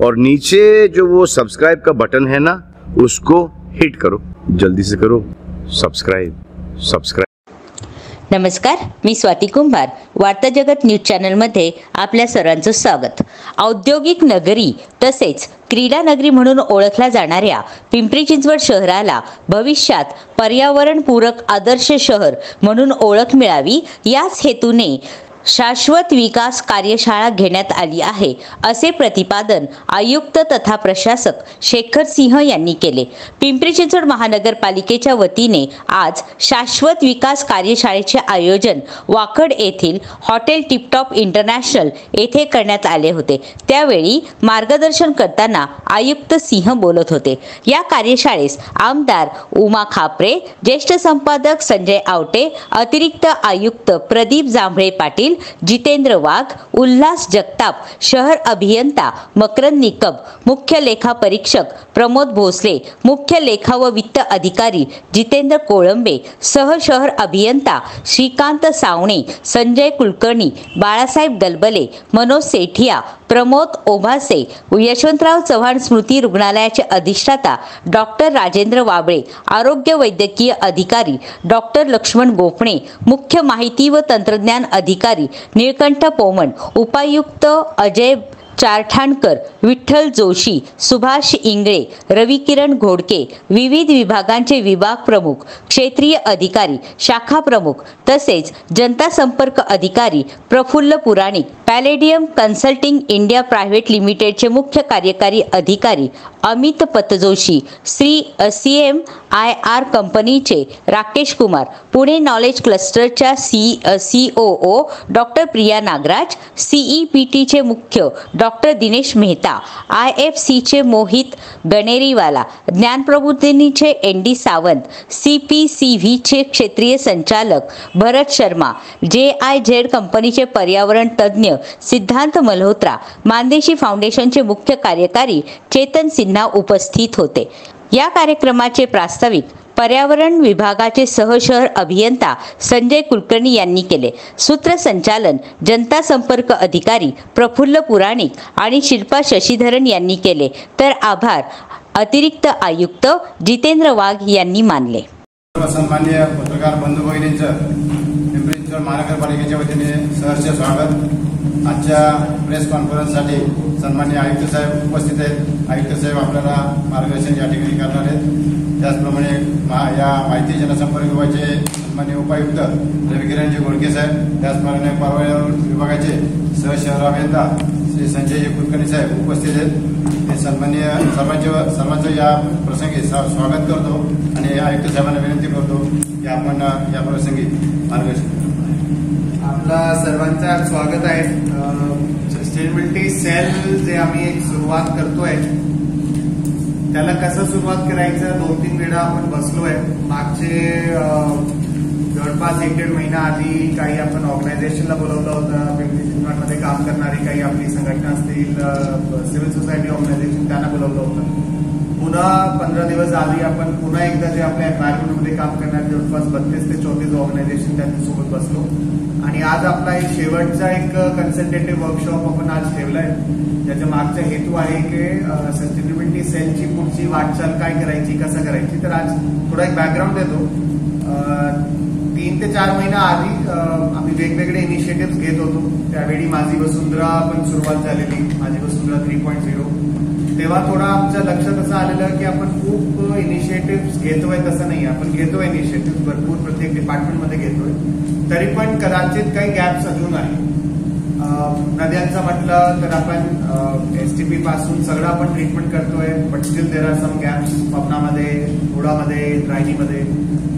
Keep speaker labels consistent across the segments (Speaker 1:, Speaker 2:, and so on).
Speaker 1: और नीचे जो वो सब्सक्राइब का बटन है ना, उसको हिट करो, जल्दी से करो सब्सक्राइब।
Speaker 2: नमस्कार, मी स्वाती कुंभार, वार्ता जगत न्यूज चॅनलमध्ये आपल्या सर्वांचं स्वागत। औद्योगिक नगरी तसेच क्रीडा नगरी म्हणून ओळखल्या जाणाऱ्या पिंपरी चिंचवड शहराला भविष्यात पर्यावरणपूरक आदर्श शहर म्हणून ओळख मिळावी, याच हेतूने शाश्वत विकास कार्यशाळा घेण्यात आली आहे, असे प्रतिपादन आयुक्त तथा प्रशासक शेखर सिंह यांनी केले। पिंपरी चिंचवड महानगरपालिकेच्या वतीने आज शाश्वत विकास कार्यशाळेचे आयोजन वाकड येथील हॉटेल टिपटॉप इंटरनॅशनल येथे करण्यात आले होते। त्यावेळी मार्गदर्शन करताना आयुक्त सिंह बोलत होते। या कार्यशाळेस आमदार उमा खापरे, ज्येष्ठ संपादक संजय आवटे, अतिरिक्त आयुक्त प्रदीप जांभळे पाटील, जितेंद्र वाघ, उल्हास जगताप, शहर अभियंता मकरंद निकम, मुख्य लेखा परीक्षक प्रमोद भोसले, मुख्य लेखा व वित्त अधिकारी जितेंद्र कोळंबे, सह शहर अभियंता श्रीकांत सावणे, संजय कुलकर्णी, बाळासाहेब गलबले, मनोज सेठिया, प्रमोद ओभासे, यशवंतराव चव्हाण स्मृती रुग्णालयाचे अधिष्ठाता डॉक्टर राजेंद्र वाबळे, आरोग्य वैद्यकीय अधिकारी डॉक्टर लक्ष्मण गोपणे, मुख्य माहिती व तंत्रज्ञान अधिकारी निळकंठ पोमण, उपायुक्त अजय चारठाणकर, विठ्ठल जोशी, सुभाष इंगळे, रविकिरण घोडके, विविध विभागांचे विभाग प्रमुख, क्षेत्रीय अधिकारी, शाखा प्रमुख तसेच जनता संपर्क अधिकारी प्रफुल्ल पुराणिक, पॅलेडियम कन्सल्टिंग इंडिया प्रायव्हेट लिमिटेडचे मुख्य कार्यकारी अधिकारी अमित पतजोशी, श्री CMIR कंपनीचे राकेश कुमार, पुणे नॉलेज क्लस्टरच्या COO डॉक्टर प्रिया नागराज, CEPTचे मुख्य डॉक्टर दिनेश मेहता, IFCचे मोहित गणेरीवाला, ज्ञान प्रबोधिनीचे ND सावंत, CPCVचे क्षेत्रीय संचालक भरत शर्मा, JIZ कंपनीचे पर्यावरण तज्ञ सिद्धांत मल्होत्रा, मानदेशी फाउंडेशनचे मुख्य कार्यकारी चेतन सिन्हा उपस्थित होते। या कार्यक्रमाचे प्रास्ताविक पर्यावरण विभागाचे सहशहर अभियंता संजय कुलकर्णी यांनी केले। सूत्रसंचालन जनता संपर्क अधिकारी प्रफुल्ल पुराणिक आणि शिल्पा शशिधरन यांनी केले, तर आभार अतिरिक्त आयुक्त जितेंद्र वाघ यांनी मानले।
Speaker 3: सन्माननीय पत्रकार बंधू भगिनींचं पिंपरी चिंचवड महानगरपालिकेच्या वतीने सहर्ष स्वागत। आजच्या प्रेस कॉन्फरन्ससाठी सन्माननीय आयुक्त साहेब उपस्थित आहेत। आयुक्त साहेब आपल्याला मार्गदर्शन या ठिकाणी करणार आहेत। त्याचप्रमाणे या माहिती जनसंपर्क विभागाचे सन्माननीय उपायुक्त रविकिरणजी घोडके साहेब, त्याचप्रमाणे पर्यावरण विभागाचे सहशहर अभियंता श्री संजय कुलकर्णी साहेब उपस्थित आहेत। हे सन्माननीय सर्वांचं या प्रसंगी स्वागत करतो आणि आयुक्त साहेबांना विनंती करतो की आपण या प्रसंगी मार्गदर्शन।
Speaker 4: आपला सर्वांचं स्वागत आहे। सस्टेनेबिलिटी सेल जे आम्ही एक सुरुवात करतोय, त्याला कसं सुरुवात करायचं 2-3 वेळा आपण बसलोय। मागचे जवळपास 1-1.5 महिना आधी काही आपण ऑर्गनायझेशनला बोलवलं होतं, पिंपरी चिंचवडमध्ये काम करणारी काही आपली संघटना असतील, सिव्हिल सोसायटी ऑर्गनायझेशन, त्यांना बोलवलं होतं। पुन्हा 15 दिवस आधी आपण पुन्हा एकदा जे आपल्या एन्व्हायरमेंटमध्ये काम करणारे जवळपास 32 ते 34 ऑर्गनायझेशन त्यांच्यासोबत बसलो आणि आज आपला एक शेवटचा एक कन्सल्टेटिव्ह वर्कशॉप आपण आज ठेवलाय। त्याच्या मागचा हेतू आहे की सस्टेनेबिलिटी सेलची पुढची वाटचाल काय करायची, कसं करायची। तर आज थोडा एक बॅकग्राऊंड देतो। 3 ते 4 महिना आधी आम्ही वेगवेगळे इनिशिएटिव्ह घेत होतो। त्यावेळी माझी वसुंधरा पण सुरुवात झालेली, माझी वसुंधरा 3.0। तेव्हा थोडं आमच्या लक्षात असं आलेलं की आपण खूप इनिशिएटिव्ह घेतोय, तसं नाही, आपण घेतोय इनिशिएटिव्ह भरपूर, प्रत्येक डिपार्टमेंटमध्ये घेतोय, तरी पण कदाचित काही गॅप्स अजून आहे। नद्यांचं म्हटलं तर आपण STP पासून सगळं आपण ट्रीटमेंट करतोय, but still there are some gaps पवनामध्ये, धुळामध्ये, द्रायणीमध्ये।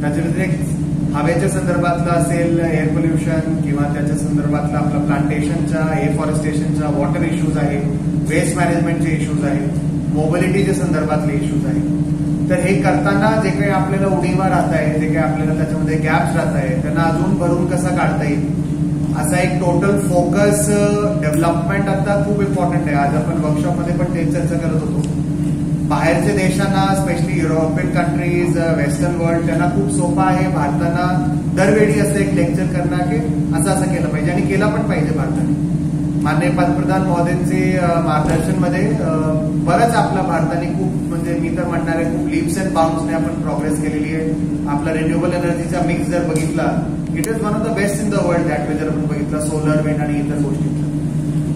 Speaker 4: त्याच्या व्यतिरिक्त हवेच्या संदर्भातलं असेल एअर पोल्युशन किंवा त्याच्या संदर्भातलं आपलं प्लांटेशनच्या, एफॉरेस्टेशनच्या, वॉटर इश्यूज आहे, वेस्ट मॅनेजमेंटचे इश्यूज आहेत, मोबिलिटीच्या संदर्भातले इश्यूज आहेत। तर हे करताना जे काही आपल्याला उणीवा राहत आहे, जे काही आपल्याला त्याच्यामध्ये गॅप्स राहत आहे, त्यांना अजून भरून कसा काढता येईल, असा एक टोटल फोकस डेव्हलपमेंट आता खूप इम्पॉर्टंट आहे। आज आपण वर्कशॉपमध्ये पण तेच चर्चा करत होतो। बाहेरच्या देशांना, specially European countries, western world, त्यांना खूप सोपं आहे भारताला दरवेळी असं एक लेक्चर करणं की असं केलं पाहिजे आणि केलं पण पाहिजे भारताने। माननीय पंतप्रधान महोदयांचे मार्गदर्शनमध्ये बरंच आपला भारताने खूप म्हणजे मी तर म्हणणार आहे खूप लीप्स अँड बाउंड्सने आपण प्रोग्रेस केलेली आहे. आपला रिन्युएबल एनर्जीचा मिक्स जर बघितला, it is one of the best in the world that way जर आपण बघितला सोलर, विंड आणि इतर गोष्टी.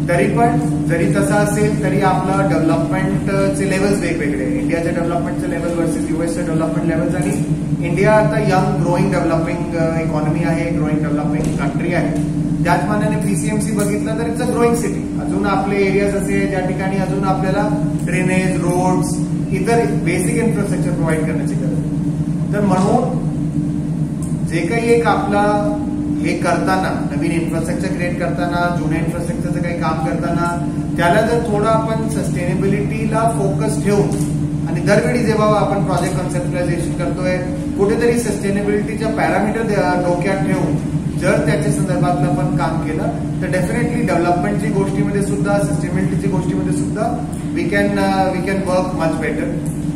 Speaker 4: तरी पण जरी तसं असेल तरी आपलं डेव्हलपमेंटचे लेवल्स वेगवेगळे. इंडियाच्या डेव्हलपमेंटचे लेवल वर्सेस युएसचे डेव्हलपमेंट लेवल्स. आणि इंडिया आता यंग ग्रोईंग डेव्हलपिंग इकॉनॉमी आहे, ग्रोईंग डेव्हलपिंग कंट्री आहे. त्याच मानाने पीसीएमसी बघितलं तर इट्स अ ग्रोईंग सिटी. अजून आपले एरियाज असे ज्या ठिकाणी अजून आपल्याला ड्रेनेज, रोड्स, इतर बेसिक इन्फ्रास्ट्रक्चर प्रोव्हाइड करण्याची गरज. तर म्हणून जे काही एक आपला हे करताना, नवीन इन्फ्रास्ट्रक्चर क्रिएट करताना, जुन्या इन्फ्रास्ट्रक्चरचं काही काम करताना, त्याला जर थोडं आपण सस्टेनेबिलिटीला फोकस ठेवून आणि दरवेळी जेव्हा आपण प्रोजेक्ट कन्सेप्टलायझेशन करतोय कुठेतरी सस्टेनेबिलिटीच्या पॅरामीटर डोक्यात ठेवून जर त्याच्या संदर्भातलं आपण काम केलं तर डेफिनेटली डेव्हलपमेंटची गोष्टीमध्ये सुद्धा, सस्टेनेबिलिटीची गोष्टीमध्ये सुद्धा we can work much better.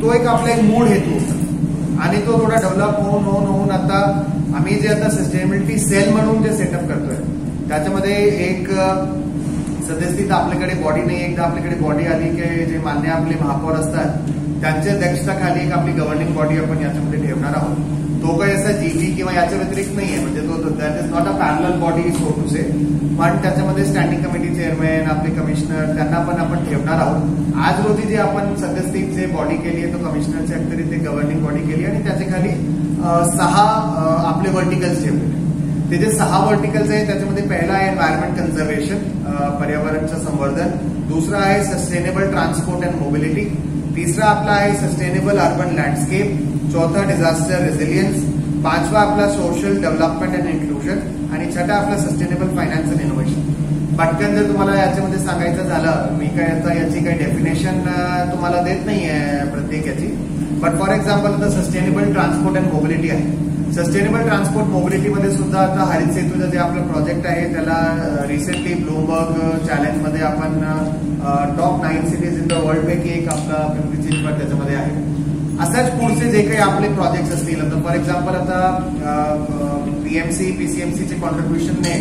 Speaker 4: तो एक आपला एक मूळ हेतू होता आणि तो थोडा डेव्हलप होऊन आता आम्ही जे आता सस्टेनेबिलिटी सेल म्हणून जे सेटअप करतोय त्याच्यामध्ये एक सद्यस्थित आपल्याकडे बॉडी नाही. एकदा आपल्याकडे बॉडी आली की जे मान्य आपले महापौर असतात त्यांच्या अध्यक्षतेखाली एक आपली गव्हर्निंग बॉडी आपण याच्यामध्ये ठेवणार आहोत. तो काही असा जीजी किंवा याच्या व्यतिरिक्त नाहीये, म्हणजे तो that is not a parallel body so to say. पण त्याच्यामध्ये स्टँडिंग कमिटी चेअरमॅन, आपले कमिशनर त्यांना पण आपण ठेवणार आहोत. आज रोजी जे आपण सद्यस्थित जे बॉडी केली आहे तो कमिशनरच्या अखत्यारीत ते गव्हर्निंग बॉडी केली आणि त्याच्या खाली 6 आपले व्हर्टिकल्स ठेवलेले. ते जे 6 व्हर्टिकल्स आहे त्याच्यामध्ये पहिला आहे एन्व्हायरमेंट कन्झर्वेशन, पर्यावरणचं संवर्धन. दुसरा आहे सस्टेनेबल ट्रान्सपोर्ट अँड मोबिलिटी. तिसरा आपला आहे सस्टेनेबल अर्बन लँडस्केप. चौथा डिझास्टर रेझिलियन्स. 5वा आपला सोशल डेव्हलपमेंट अँड इन्क्लुजन. आणि 6ठा आपला सस्टेनेबल फायनान्स अँड इनोव्हेशन. पटकन जर तुम्हाला याच्यामध्ये सांगायचं झालं, मी काय आता याची काही डेफिनेशन तुम्हाला देत नाहीये प्रत्येक याची, बट फॉर एक्झाम्पल आता सस्टेनेबल ट्रान्सपोर्ट अँड मोबिलिटी आहे. सस्टेनेबल ट्रान्सपोर्ट मोबिलिटीमध्ये सुद्धा आता हरित सेतूचं जे आपलं प्रोजेक्ट आहे त्याला रिसेंटली ब्लूमबर्ग चॅलेंजमध्ये आपण top 9 cities in the world पैकी एक आपला पिंपरी चिंचवड त्याच्यामध्ये आहे. असाच पुढचे जे काही आपले प्रोजेक्ट असतील, आता फॉर एक्झाम्पल आता पीएमसी पीसीएमसीचे कॉन्ट्रीब्युशनने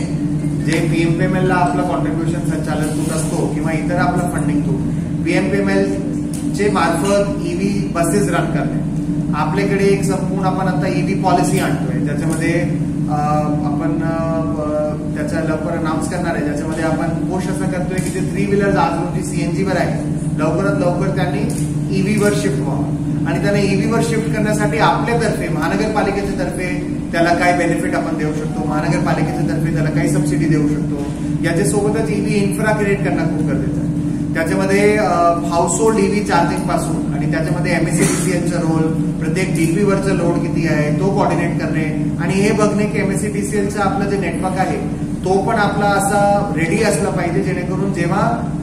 Speaker 4: जे पीएमपीएमएलला आपला कॉन्ट्रीब्युशन संचालन तूट असतो किंवा इतर आपला फंडिंग तूट, पीएमपीएमएल चे मार्फत ईव्ही बसेस रन करणे. आपल्याकडे एक संपूर्ण आपण आता ईव्ही पॉलिसी आणतोय ज्याच्यामध्ये आपण त्याचा लवकर अनाउन्स करणार आहे, ज्याच्यामध्ये आपण पुश असं करतोय की जे 3 व्हीलर्स आज रोजी सीएनजीवर आहे लवकरात लवकर त्यांनी ईव्हीवर शिफ्ट व्हावं आणि त्यांना ईव्हीवर शिफ्ट करण्यासाठी आपल्यातर्फे महानगरपालिकेच्या तर्फे त्याला काय बेनिफिट आपण देऊ शकतो, महानगरपालिकेच्या तर्फे त्याला काही सबसिडी देऊ शकतो. याच्यासोबतच ईव्ही इन्फ्रा क्रिएट करणं खूप गरजेचं आहे. त्याच्यामध्ये हाऊस होल्ड ईव्ही चार्जिंग पासून आणि त्याच्यामध्ये एमएससीडीसीएलचा रोल, प्रत्येक डीपीवरचं लोड किती आहे तो कोऑर्डिनेट करणे आणि हे बघणे की एमएससीडीसीएलचं आपलं जे नेटवर्क आहे तो पण आपला असा रेडी असला पाहिजे जेणेकरून जेव्हा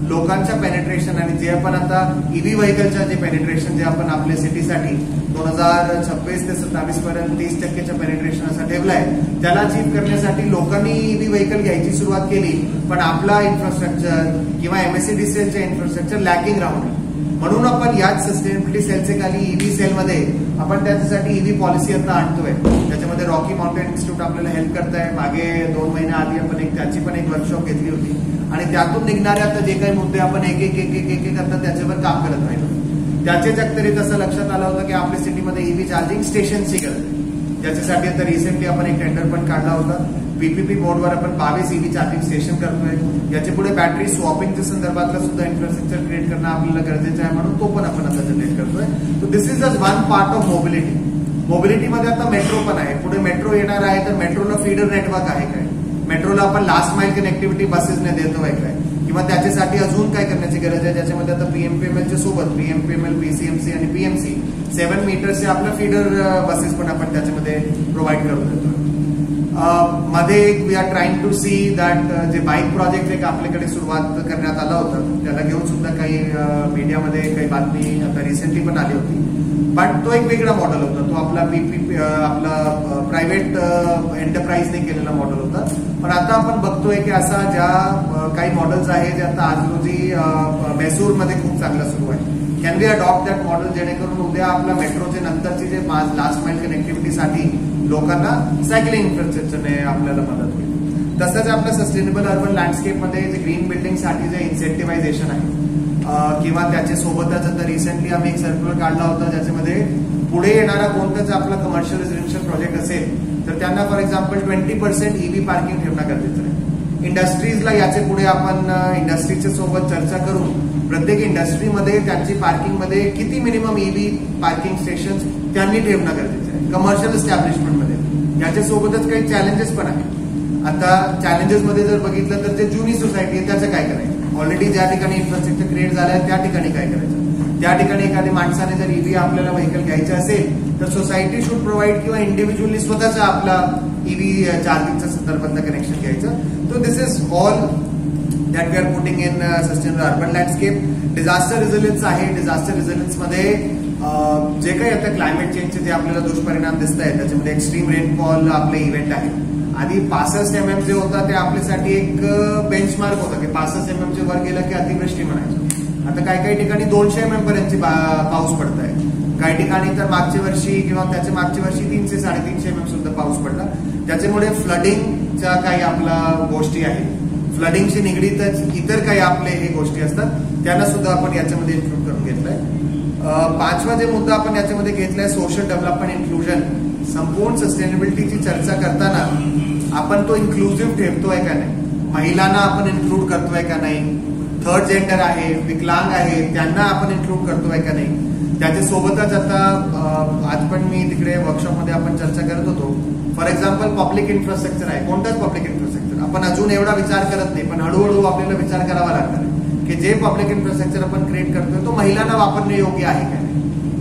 Speaker 4: लोकांच्या पेनिट्रेशन आणि जे आपण आता ईव्ही व्हेकलच्या जे पेनिट्रेशन जे आपण आपल्या सिटीसाठी 2026 ते 27 पर्यंत 30% पेनिट्रेशन असं ठेवलंय त्याला अचीव्ह करण्यासाठी लोकांनी ईव्ही व्हेकल घ्यायची सुरुवात केली, पण आपला इन्फ्रास्ट्रक्चर किंवा एमएससीडीसीएलचे इन्फ्रास्ट्रक्चर लॅकिंग राहून. म्हणून आपण याच सस्टेनेबिलिटी सेलचे खाली ईव्ही सेलमध्ये आपण त्याच्यासाठी ईव्ही पॉलिसी आता आणतोय. त्याच्यामध्ये रॉकी माउंटेन इन्स्टिट्यूट आपल्याला हेल्प करत आहे. मागे 2 महिन्या आधी आपण त्याची पण एक वर्कशॉप घेतली होती आणि त्यातून निघणारे आता जे काही मुद्दे आपण एक एक आता त्याच्यावर काम करत राहिलो. त्याच्याच अखत्यारीत असं लक्षात आलं होतं की आपल्या सिटीमध्ये ईव्ही चार्जिंग स्टेशनची गरज आहे. त्याच्यासाठी आता रिसेंटली आपण एक टेंडर पण काढला होता. पीपीपी मोडवर आपण 22 ईव्ही चार्जिंग स्टेशन करतोय. याच्या पुढे बॅटरी स्वॉपिंगच्या संदर्भातलं सुद्धा इन्फ्रास्ट्रक्चर क्रिएट करणं आपल्याला गरजेचं आहे, म्हणून तो पण आपण आता जनरेट करतोय. So this is just one part of mobility. मोबिलिटीमध्ये आता मेट्रो पण आहे. पुढे मेट्रो येणार आहे तर मेट्रोला फीडर नेटवर्क आहे काय, मेट्रोला आपण लास्ट माइल कनेक्टिव्हिटी बसेसने देतोय काय, किंवा त्याच्यासाठी अजून काय करण्याची गरज आहे. ज्याच्यामध्ये आता पीएमपीएमएलच्या सोबत पीएमपीएमएल, पीसीएमसी आणि पीएमसी 7 मीटरचे आपल्या फीडर बसेस पण आपण त्याच्यामध्ये प्रोव्हाइड करून देतोय. मध्ये we are trying to see that जे बाईक प्रोजेक्ट एक आपल्याकडे सुरुवात करण्यात आला होता त्याला घेऊन सुद्धा काही मीडियामध्ये काही बातमी आता रिसेंटली पण आली होती, बट तो एक वेगळा मॉडेल होता. तो आपला आपला प्रायव्हेट एंटरप्राइजने केलेला मॉडेल होता. पण आता आपण बघतोय की असा ज्या काही मॉडेल्स आहेत जे आता आज रोजी मैसूरमध्ये खूप चांगला सुरू आहे. Can we adopt that model जेणेकरून उद्या आपल्या मेट्रोचे नंतरचे जे लास्ट माइल कनेक्टिव्हिटीसाठी लोकांना सायकलिंग इन्फ्रास्ट्रक्चरने आपल्याला मदत होईल. तसंच आपलं सस्टेनेबल अर्बन लँडस्केपमध्ये जे ग्रीन बिल्डिंगसाठी जे इन्सेंटिव्हायझेशन आहे किंवा त्याच्या सोबतच आता रिसेंटली आम्ही एक सर्क्युलर काढला होता ज्याच्यामध्ये पुढे येणारा कोणताच आपला कमर्शियल रेसिडेन्शियल प्रोजेक्ट असेल तर त्यांना फॉर एक्झाम्पल 20% EV पार्किंग ठेवणं गरजेचं आहे. इंडस्ट्रीजला याचे पुढे आपण इंडस्ट्रीच्या सोबत चर्चा करून प्रत्येक इंडस्ट्रीमध्ये त्यांची पार्किंगमध्ये किती मिनिमम EV पार्किंग स्टेशन त्यांनी ठेवणं गरजेचं आहे कमर्शियल एस्टॅब्लिशमेंटमध्ये. याच्यासोबतच काही चॅलेंजेस पण आहेत. आता चॅलेंजेस मध्ये जर बघितलं तर जे जुनी सोसायटी आहे त्याचं काय करायचं, ऑलरेडी ज्या ठिकाणी इन्फ्रास्ट्रक्चर क्रिएट झालं आहे त्या ठिकाणी काय करायचं. त्या ठिकाणी एखाद्या माणसाने जर EV आपल्याला व्हेकल घ्यायचं असेल तर सोसायटी शुड प्रोव्हाइड किंवा इंडिव्हिज्युअली स्वतःचा आपला EV चार्जिंगच्या संदर्भातलं कनेक्शन घ्यायचं. So this is all that we are putting in sustainable urban landscape. Disaster resilience आहे. डिझास्टर रेझिलियन्स मध्ये जे काही आता क्लायमेट चेंजचे जे आपल्याला दुष्परिणाम दिसत आहेत त्याच्यामध्ये एक्स्ट्रीम रेनफॉल आपले इव्हेंट आहे. आधी 65 mm जे होता ते आपल्यासाठी एक बेंचमार्क होता की 65 mm चे वर गेलं की अतिवृष्टी म्हणायचं. आता काही ठिकाणी 200 mm पर्यंतची पाऊस पडत आहे. काही ठिकाणी तर मागच्या वर्षी किंवा त्याच्या मागच्या वर्षी 300-350 mm सुद्धा पाऊस पडला. त्याच्यामुळे फ्लडिंगच्या काही आपल्या गोष्टी आहेत. फ्लडिंगशी निगडीतच इतर काही आपले हे गोष्टी असतात त्यांना सुद्धा आपण याच्यामध्ये इन्क्लूड करून घेतलंय. 5वा जे मुद्दा आपण याच्यामध्ये घेतलाय सोशल डेव्हलपमेंट इन्क्लुजन. संपूर्ण सस्टेनेबिलिटीची चर्चा करताना आपण तो इन्क्लुझिव्ह ठेवतोय का नाही, महिलांना आपण इन्क्लूड करतोय का नाही, थर्ड जेंडर आहे, विकलांग आहे त्यांना आपण इन्क्लूड करतोय का नाही. त्याच्यासोबतच आता आज पण मी तिकडे वर्कशॉपमध्ये आपण चर्चा करत होतो. फॉर एक्झाम्पल पब्लिक इन्फ्रास्ट्रक्चर आहे. कोणताच पब्लिक इन्फ्रास्ट्रक्चर आपण अजून एवढा विचार करत नाही पण हळूहळू आपल्याला विचार करावा लागणार की जे पब्लिक इन्फ्रास्ट्रक्चर आपण क्रिएट करतोय तो महिलांना वापरणे योग्य आहे का नाही.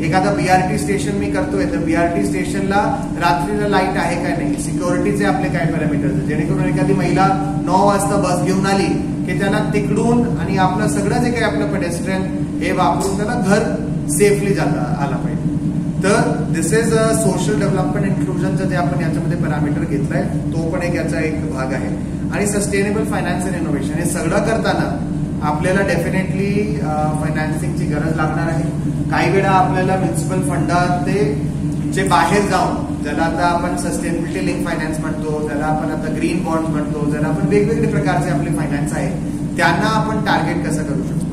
Speaker 4: एखादा BRT स्टेशन मी करतोय तर BRT स्टेशनला रात्रीला लाईट आहे का नाही, सिक्युरिटीचे आपले काय पॅरामीटर्स जेणेकरून एखादी महिला 9 वाजता बस घेऊन आली की त्यांना तिकडून आणि आपलं सगळं जे काही आपलं पेडेस्ट्रियन हे वापरून त्याला घर सेफली जाता आला पाहिजे. तर दिस इज अ सोशल डेव्हलपमेंट इन्क्लुजनचं जे आपण याच्यामध्ये पॅरामीटर घेतलंय तो पण एक याचा एक भाग आहे. आणि सस्टेनेबल फायनान्स अँड इनोव्हेशन हे सगळं करताना आपल्याला डेफिनेटली फायनान्सिंगची गरज लागणार आहे. काही वेळा आपल्याला म्युन्सिपल फंडात ते जे बाहेर जाऊन ज्याला आता आपण सस्टेनेबिलिटी लिंक फायनान्स म्हणतो, ज्याला आपण आता ग्रीन बॉन्ड म्हणतो, ज्याला आपण वेगवेगळे प्रकारचे आपले फायनान्स आहेत त्यांना आपण टार्गेट कसं करू शकतो.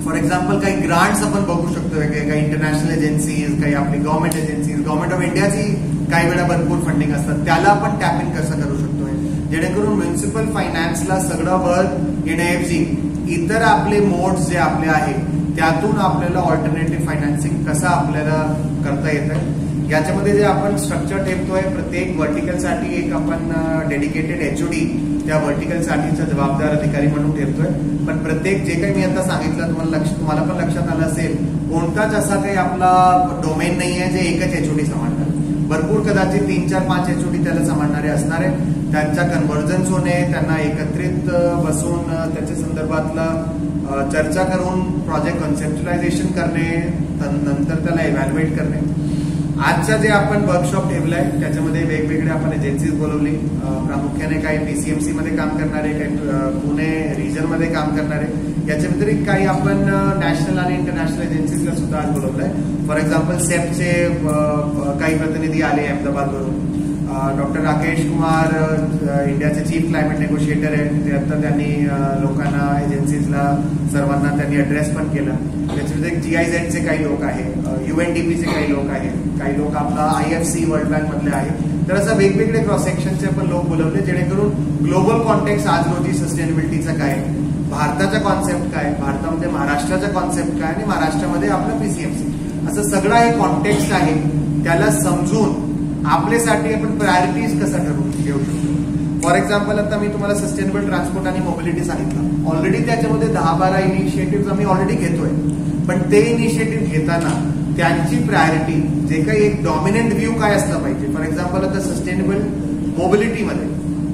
Speaker 4: फॉर एक्झाम्पल काही ग्रांट्स आपण बघू शकतो काही इंटरनॅशनल एजन्सीज, काही आपली गव्हर्नमेंट एजन्सीज, गव्हर्नमेंट ऑफ इंडियाची काही वेळा भरपूर फंडिंग असतात त्याला आपण टॅप इन कसं करू शकतोय जेणेकरून म्युन्सिपल फायनान्सला सगळं वर येण्याऐवजी इतर आपले मोड्स जे आपले आहेत त्यातून आपल्याला ऑल्टरनेटिव्ह फायनान्सिंग कसं आपल्याला करता येतं. याच्यामध्ये जे आपण स्ट्रक्चर ठेवतोय प्रत्येक व्हर्टिकलसाठी एक आपण डेडिकेटेड HOD त्या व्हर्टिकलसाठीचा जबाबदार अधिकारी म्हणून ठेवतोय. पण प्रत्येक जे काही मी आता सांगितलं तुम्हाला पण लक्षात आलं असेल कोणताच असा काही आपला डोमेन नाही आहे जे एकच HOD सांभाळणार. भरपूर कदाचित 3-4-5 HOD त्याला सांभाळणारे असणार आहे. त्यांच्या कन्व्हर्जन्स होणे, त्यांना एकत्रित बसून त्याच्या संदर्भातला चर्चा करून प्रोजेक्ट कन्सेप्च्युलायझेशन करणे, नंतर त्याला इव्हॅल्युएट करणे. आजच्या जे आपण वर्कशॉप ठेवलाय त्याच्यामध्ये वेगवेगळे आपण एजन्सीज बोलवली. प्रामुख्याने काही PCMC मध्ये काम करणारे, काही पुणे रिजन मध्ये काम करणारे, याच्या व्यतिरिक्त काही आपण नॅशनल आणि इंटरनॅशनल एजन्सीजला सुद्धा आज बोलवलंय. फॉर एक्झाम्पल सेफचे काही प्रतिनिधी आले अहमदाबादवरून. डॉक्टर राकेश कुमार इंडियाचे चीफ क्लायमेट नेगोशिएटर आहेत. ते आता त्यांनी लोकांना एजन्सीजला सर्वांना त्यांनी ऍड्रेस पण केला. त्याच्यामध्ये GIZचे काही लोक आहेत, UNDPचे काही लोक आहेत, काही लोक आपला IFC वर्ल्ड बँक मधले आहेत. तर असं वेगवेगळे क्रॉस सेक्शनचे आपण लोक बोलवले जेणेकरून ग्लोबल कॉन्टेक्स्ट आज रोजी सस्टेनेबिलिटीचा काय, भारताचा कॉन्सेप्ट काय, भारतामध्ये महाराष्ट्राचा कॉन्सेप्ट काय आणि महाराष्ट्रामध्ये आपलं PCMC असं सगळं हे कॉन्टेक्स्ट आहे त्याला समजून आपल्यासाठी आपण प्रायोरिटीज कसं घेऊ शकतो. फॉर एक्झाम्पल आता मी तुम्हाला सस्टेनेबल ट्रान्सपोर्ट आणि मोबिलिटी सांगितलं. ऑलरेडी त्याच्यामध्ये 10-12 इनिशिएटिव्ह आम्ही ऑलरेडी घेतोय. पण ते इनिशिएटिव्ह घेताना त्यांची प्रायोरिटी जे काही एक डॉमिनंट व्ह्यू काय असला पाहिजे. फॉर एक्झाम्पल आता सस्टेनेबल मोबिलिटीमध्ये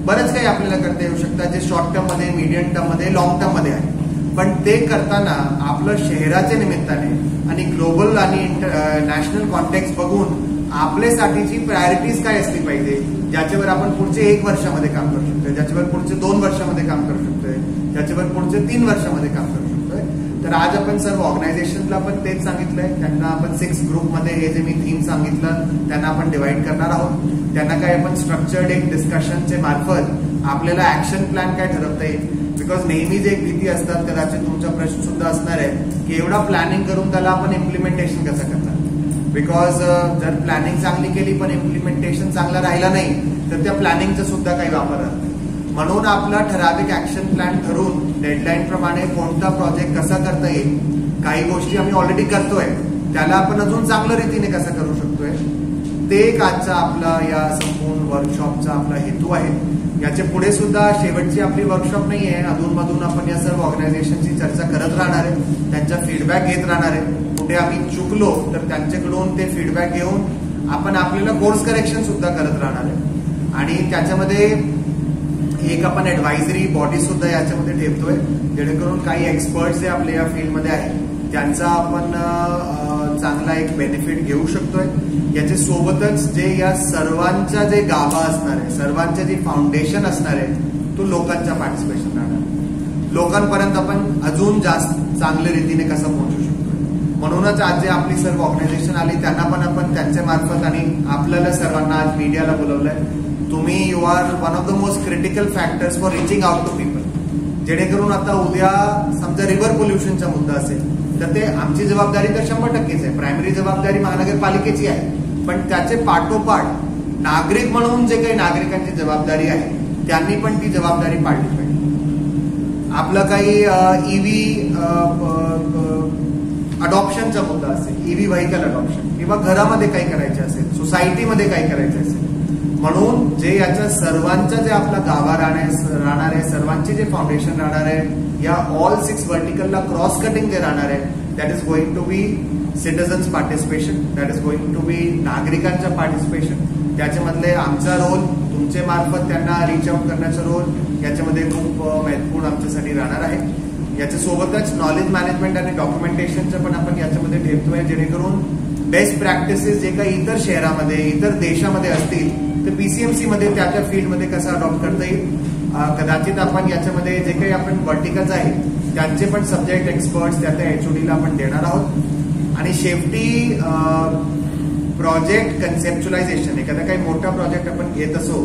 Speaker 4: बरंच काही आपल्याला करता येऊ शकतं जे शॉर्ट टर्म मध्ये, मीडियम टर्म मध्ये, लॉंग टर्म मध्ये आहे. पण ते करताना आपलं शहराच्या निमित्ताने आणि ग्लोबल आणि नॅशनल कॉन्टेक्स्ट बघून आपल्यासाठीची प्रायोरिटीज काय असली पाहिजे ज्याच्यावर आपण पुढचे 1 वर्षामध्ये काम करू शकतोय, ज्याच्यावर पुढचे 2 वर्षामध्ये काम करू शकतोय, ज्याच्यावर पुढचे 3 वर्षामध्ये काम करू शकतोय. तर आज आपण सर्व ऑर्गनायझेशनला पण तेच सांगितलंय, त्यांना आपण 6 ग्रुपमध्ये हे जे मी थीम सांगितलं त्यांना आपण डिवाइड करणार आहोत. त्यांना काय आपण स्ट्रक्चर्ड एक डिस्कशनचे मार्फत आपल्याला ऍक्शन प्लॅन काय ठरवता येईल. बिकॉज नेहमीच एक भीती असतात, कदाचित तुमचा प्रश्न सुद्धा असणार आहे की एवढा प्लॅनिंग करून त्याला आपण इम्प्लिमेंटेशन कसं करणार. बिकॉज जर प्लॅनिंग चांगली केली पण इम्प्लिमेंटेशन चांगलं राहिलं नाही तर त्या प्लॅनिंगचा सुद्धा काही वापर राहत नाही. म्हणून आपला ठराविक ऍक्शन प्लॅन ठरवून डेडलाईन प्रमाणे कोणता प्रोजेक्ट कसा करता येईल, काही गोष्टी आम्ही ऑलरेडी करतोय त्याला आपण अजून चांगल्या रीतीने कसं करू शकतोय, ते एक आजचा आपला या संपूर्ण वर्कशॉपचा आपला हेतू आहे. याच्या पुढे सुद्धा शेवटची आपली वर्कशॉप नाही आहे, अधूनमधून आपण या सर्व ऑर्गनायझेशनची चर्चा करत राहणार आहे, त्यांचा फीडबॅक घेत राहणार आहे. कुठे आम्ही चुकलो तर त्यांच्याकडून ते फीडबॅक घेऊन आपण आपल्याला कोर्स करेक्शन सुद्धा करत राहणार आहे. आणि त्याच्यामध्ये एक आपण ऍडवायझरी बॉडी सुद्धा याच्यामध्ये ठेवतोय, जेणेकरून काही एक्सपर्ट्स जे आपल्या या फील्डमध्ये आहेत त्यांचा आपण चांगला एक बेनिफिट घेऊ शकतोय. याच्या सोबतच जे या सर्वांचा जे गाभा असणार आहे, सर्वांचे जे फाउंडेशन असणार आहे तो लोकांचा पार्टिसिपेशन राहणार. लोकांपर्यंत आपण अजून जास्त चांगल्या रीतीने कसं पोहोचू शकतो. म्हणूनच आज जे आपली सर्व ऑर्गनायझेशन आली त्यांना पण आपण त्यांच्या मार्फत आणि आपल्याला सर्वांना आज मीडियाला बोलवलंय. तुम्ही you are one of the most critical factors for reaching out to people. जेणेकरून आता उद्या समजा रिव्हर पोल्युशनचा मुद्दा असेल तर ते आमची जबाबदारी तर 100%च आहे, प्रायमरी जबाबदारी महानगरपालिकेची आहे, पण त्याचे पाठोपाठ नागरिक म्हणून जे काही नागरिकांची जबाबदारी आहे त्यांनी पण ती जबाबदारी पाळली पाहिजे. आपलं काही ईव्ही अडॉप्शनचा मुद्दा असेल, ईव्ही व्हेकल अडॉप्शन, किंवा घरामध्ये काही करायचे असेल, सोसायटीमध्ये काही करायचे असेल, म्हणून जे याच्या सर्वांचा जे आपला गाभा राहणार आहे, सर्वांचे जे फाउंडेशन राहणार आहे, या ऑल 6 वर्टिकलला क्रॉस कटिंग जे राहणार आहे, that is going to be citizens participation, that is going to be नागरिकांचं पार्टिसिपेशन. त्याच्यामधले आमचा रोल, तुमचे मार्फत त्यांना रिच आउट करण्याचा रोल याच्यामध्ये खूप महत्वपूर्ण आमच्यासाठी राहणार आहे. याच्यासोबतच नॉलेज मॅनेजमेंट आणि डॉक्युमेंटेशनचं पण आपण याच्यामध्ये ठेवतोय, जेणेकरून बेस्ट प्रॅक्टिसेस जे काही इतर शहरामध्ये, इतर देशामध्ये असतील तर पीसीएमसी मध्ये त्या फील्डमध्ये कसं अडॉप्ट करता येईल. कदाचित आपण याच्यामध्ये जे काही आपण वर्टिकल्स आहेत त्यांचे पण सब्जेक्ट एक्सपर्ट्स त्या एचओडीला आपण देणार आहोत. आणि शेवटी प्रोजेक्ट कन्सेप्च्युलायझेशन, एखादा काही मोठा प्रोजेक्ट आपण घेत असो,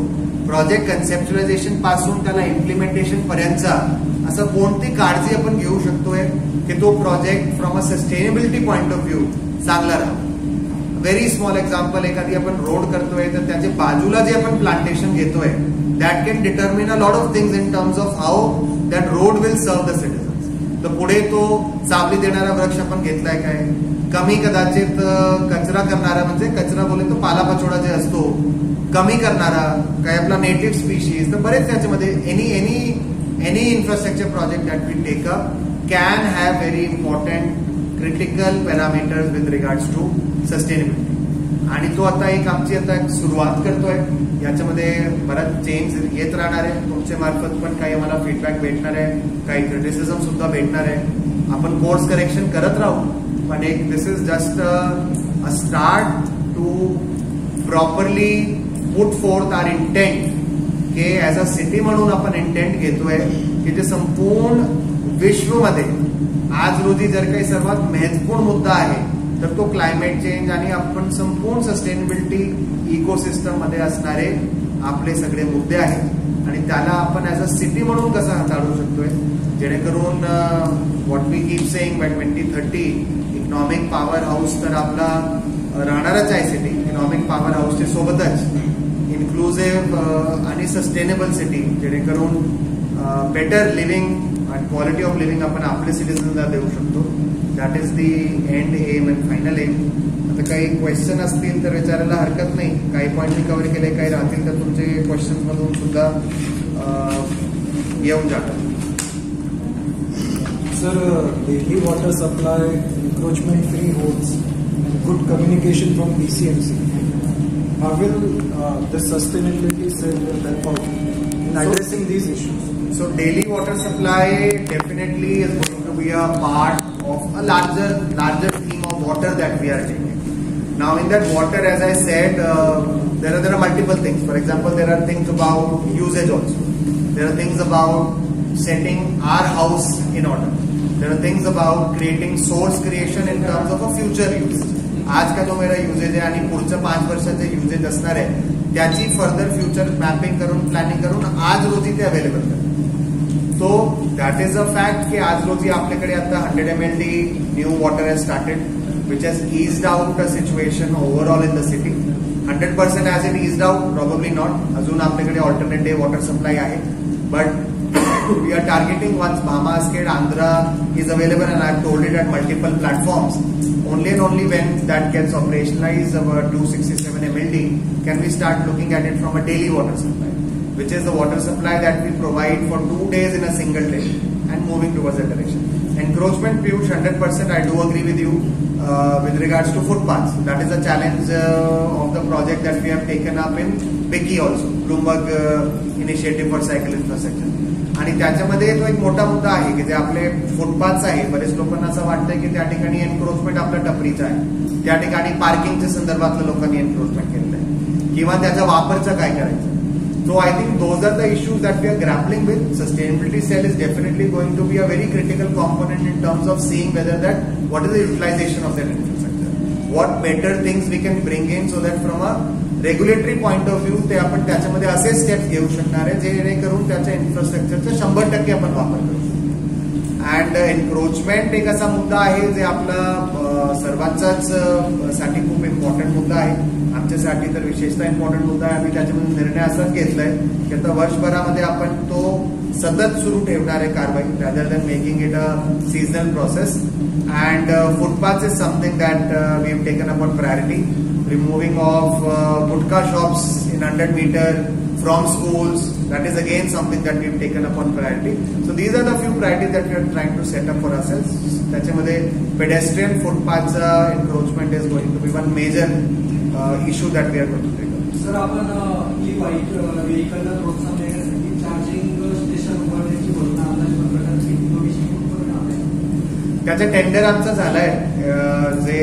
Speaker 4: प्रोजेक्ट कन्सेप्च्युलायझेशन पासून त्याला इम्प्लिमेंटेशन पर्यंतचा असं कोणती काळजी आपण घेऊ शकतोय की तो project from a sustainability point of view चांगला राहा. व्हेरी स्मॉल एक्झाम्पल, एखादी आपण रोड करतोय तर त्याच्या बाजूला जे आपण प्लांटेशन घेतोय that can determine a lot of things in terms of how that road will serve the citizens. तर पुढे तो सावली देणारा वृक्ष आपण घेतलाय काय, कमी कदाचित कचरा करणारा, म्हणजे कचरा बोले तो पालापाचोळा जे असतो कमी करणारा, काय आपला नेटिव्ह स्पीशीज, तर बरेच त्याच्यामध्ये any infrastructure project that we take up can have very important critical parameters with regards to sustainability. आणि तो आता आमची सुरुवात करतोय. याच्यामध्ये बराच चेंज येत राहणार आहे. तुमच्या मार्फत पण काही आम्हाला फीडबॅक भेटणार आहे, काही क्रिटिसिझम सुद्धा भेटणार आहे. आपण कोर्स करेक्शन करत राहू, पण this is just a start to properly put forth or intent, की ऍज अ सिटी म्हणून आपण इंटेंट घेतोय की जे संपूर्ण विश्वमध्ये आज रोजी जर काही सर्वात महत्वपूर्ण मुद्दा आहे तर तो क्लायमेट चेंज आणि आपण संपूर्ण सस्टेनेबिलिटी इकोसिस्टम मध्ये असणारे आपले सगळे मुद्दे आहेत. आणि त्याला आपण ऍज अ सिटी म्हणून कसं हाताळू शकतोय, जेणेकरून what we keep saying by 2030 economic power house तर आपला राहणारच आहे सिटी. इकॉनॉमिक पॉवर हाऊसच्या सोबतच इन्क्लुझिव्ह आणि सस्टेनेबल सिटी, जेणेकरून बेटर लिव्हिंग आणि क्वालिटी ऑफ लिव्हिंग आपण आपल्या सिटीजनला देऊ शकतो. That is the end aim and final aim. आता काही क्वेश्चन असतील तर विचारायला हरकत नाही. काही पॉईंट मी कव्हर केले, काही राहतील तर तुमचे क्वेश्चन मधून सुद्धा येऊन जातात.
Speaker 5: Sir, daily water supply, encroachment-free roads, and good communication from PCMC. How will the sustainability cell help out in addressing these issues?
Speaker 4: So daily water supply definitely is going to be a part of a larger theme of water that we are taking. Now in that water, as I said, there are multiple things. For example, there are things about usage also. There are things about setting our house in order. There are things about creating source creation in terms of a future use. आज का जो मेरा usages आहे आणि पुढच्या 5 वर्षाचे usages असणार आहे त्याची फर्दर फ्युचर मॅपिंग करून प्लॅनिंग करून आज रोजी ते अवेलेबल करतात. So that is a fact की आज रोजी आपल्याकडे आता 100 mld new water has started which has eased out a situation overall in the city. 100% has it eased out? Probably not. अजून आपल्याकडे ऑल्टरनेट डे वॉटर सप्लाय आहे. But we are targeting once Bhama Skate Andhra is available, and I've told it at multiple platforms. Only and only when that gets operationalized, our 267 MLD, can we start looking at it from a daily water supply, which is the water supply that we provide for 2 days in a single day, and moving towards that direction. Encroachment, Piyush, 100%. I do agree with you with regards to footpaths. That is a challenge of the project that we have taken up in Biki also, Bloomberg Initiative for Cycle Infrastructure. आणि त्याच्यामध्ये तो एक मोठा मुद्दा आहे की जे आपले फुटपाथ्स आहे, बरेच लोकांना असं वाटतंय की त्या ठिकाणी एन्क्रोचमेंट आपल्या टपरीचं आहे, त्या ठिकाणी पार्किंगच्या संदर्भातल्या लोकांनी एन्क्रोचमेंट केलेलं आहे किंवा त्याच्या वापरचं काय करायचं. So I think those are the issues that we are grappling with. Sustainability cell is definitely going to be a very critical component in terms of seeing whether that what is the utilization of that infrastructure, what better things we can bring in so that from a regulatory point of view ते आपण त्याच्यामध्ये असे steps घेऊ शकणार आहे जेणेकरून त्याच्या इन्फ्रास्ट्रक्चरचा 100% आपण वापर करू. अँड एन्क्रोचमेंट एक असा मुद्दा आहे जे आपला सर्वांचाच साठी खूप इम्पॉर्टंट मुद्दा आहे. आमच्यासाठी तर विशेषतः इम्पॉर्टंट मुद्दा आहे. आम्ही त्याच्यामध्ये निर्णय असाच घेतलाय की आता वर्षभरामध्ये आपण तो सतत सुरू ठेवणार आहे कारवाई, rather than making it a seasonal process. And footpath is something that we have taken upon priority. Removing of gutka shops in 100 meter from schools, that is again something that we have taken upon priority. So these are the few priorities that we are trying to set up for ourselves. त्याच्यामध्ये pedestrian footpaths encroachment is going to be one major issue that we are going to take up.
Speaker 5: Sir, आपण ही वाईट व्हेकलला प्रोत्साहन देण्यासाठी charging station उभारण्याची घोषणा
Speaker 4: त्याचं tender आमचं झालंय. जे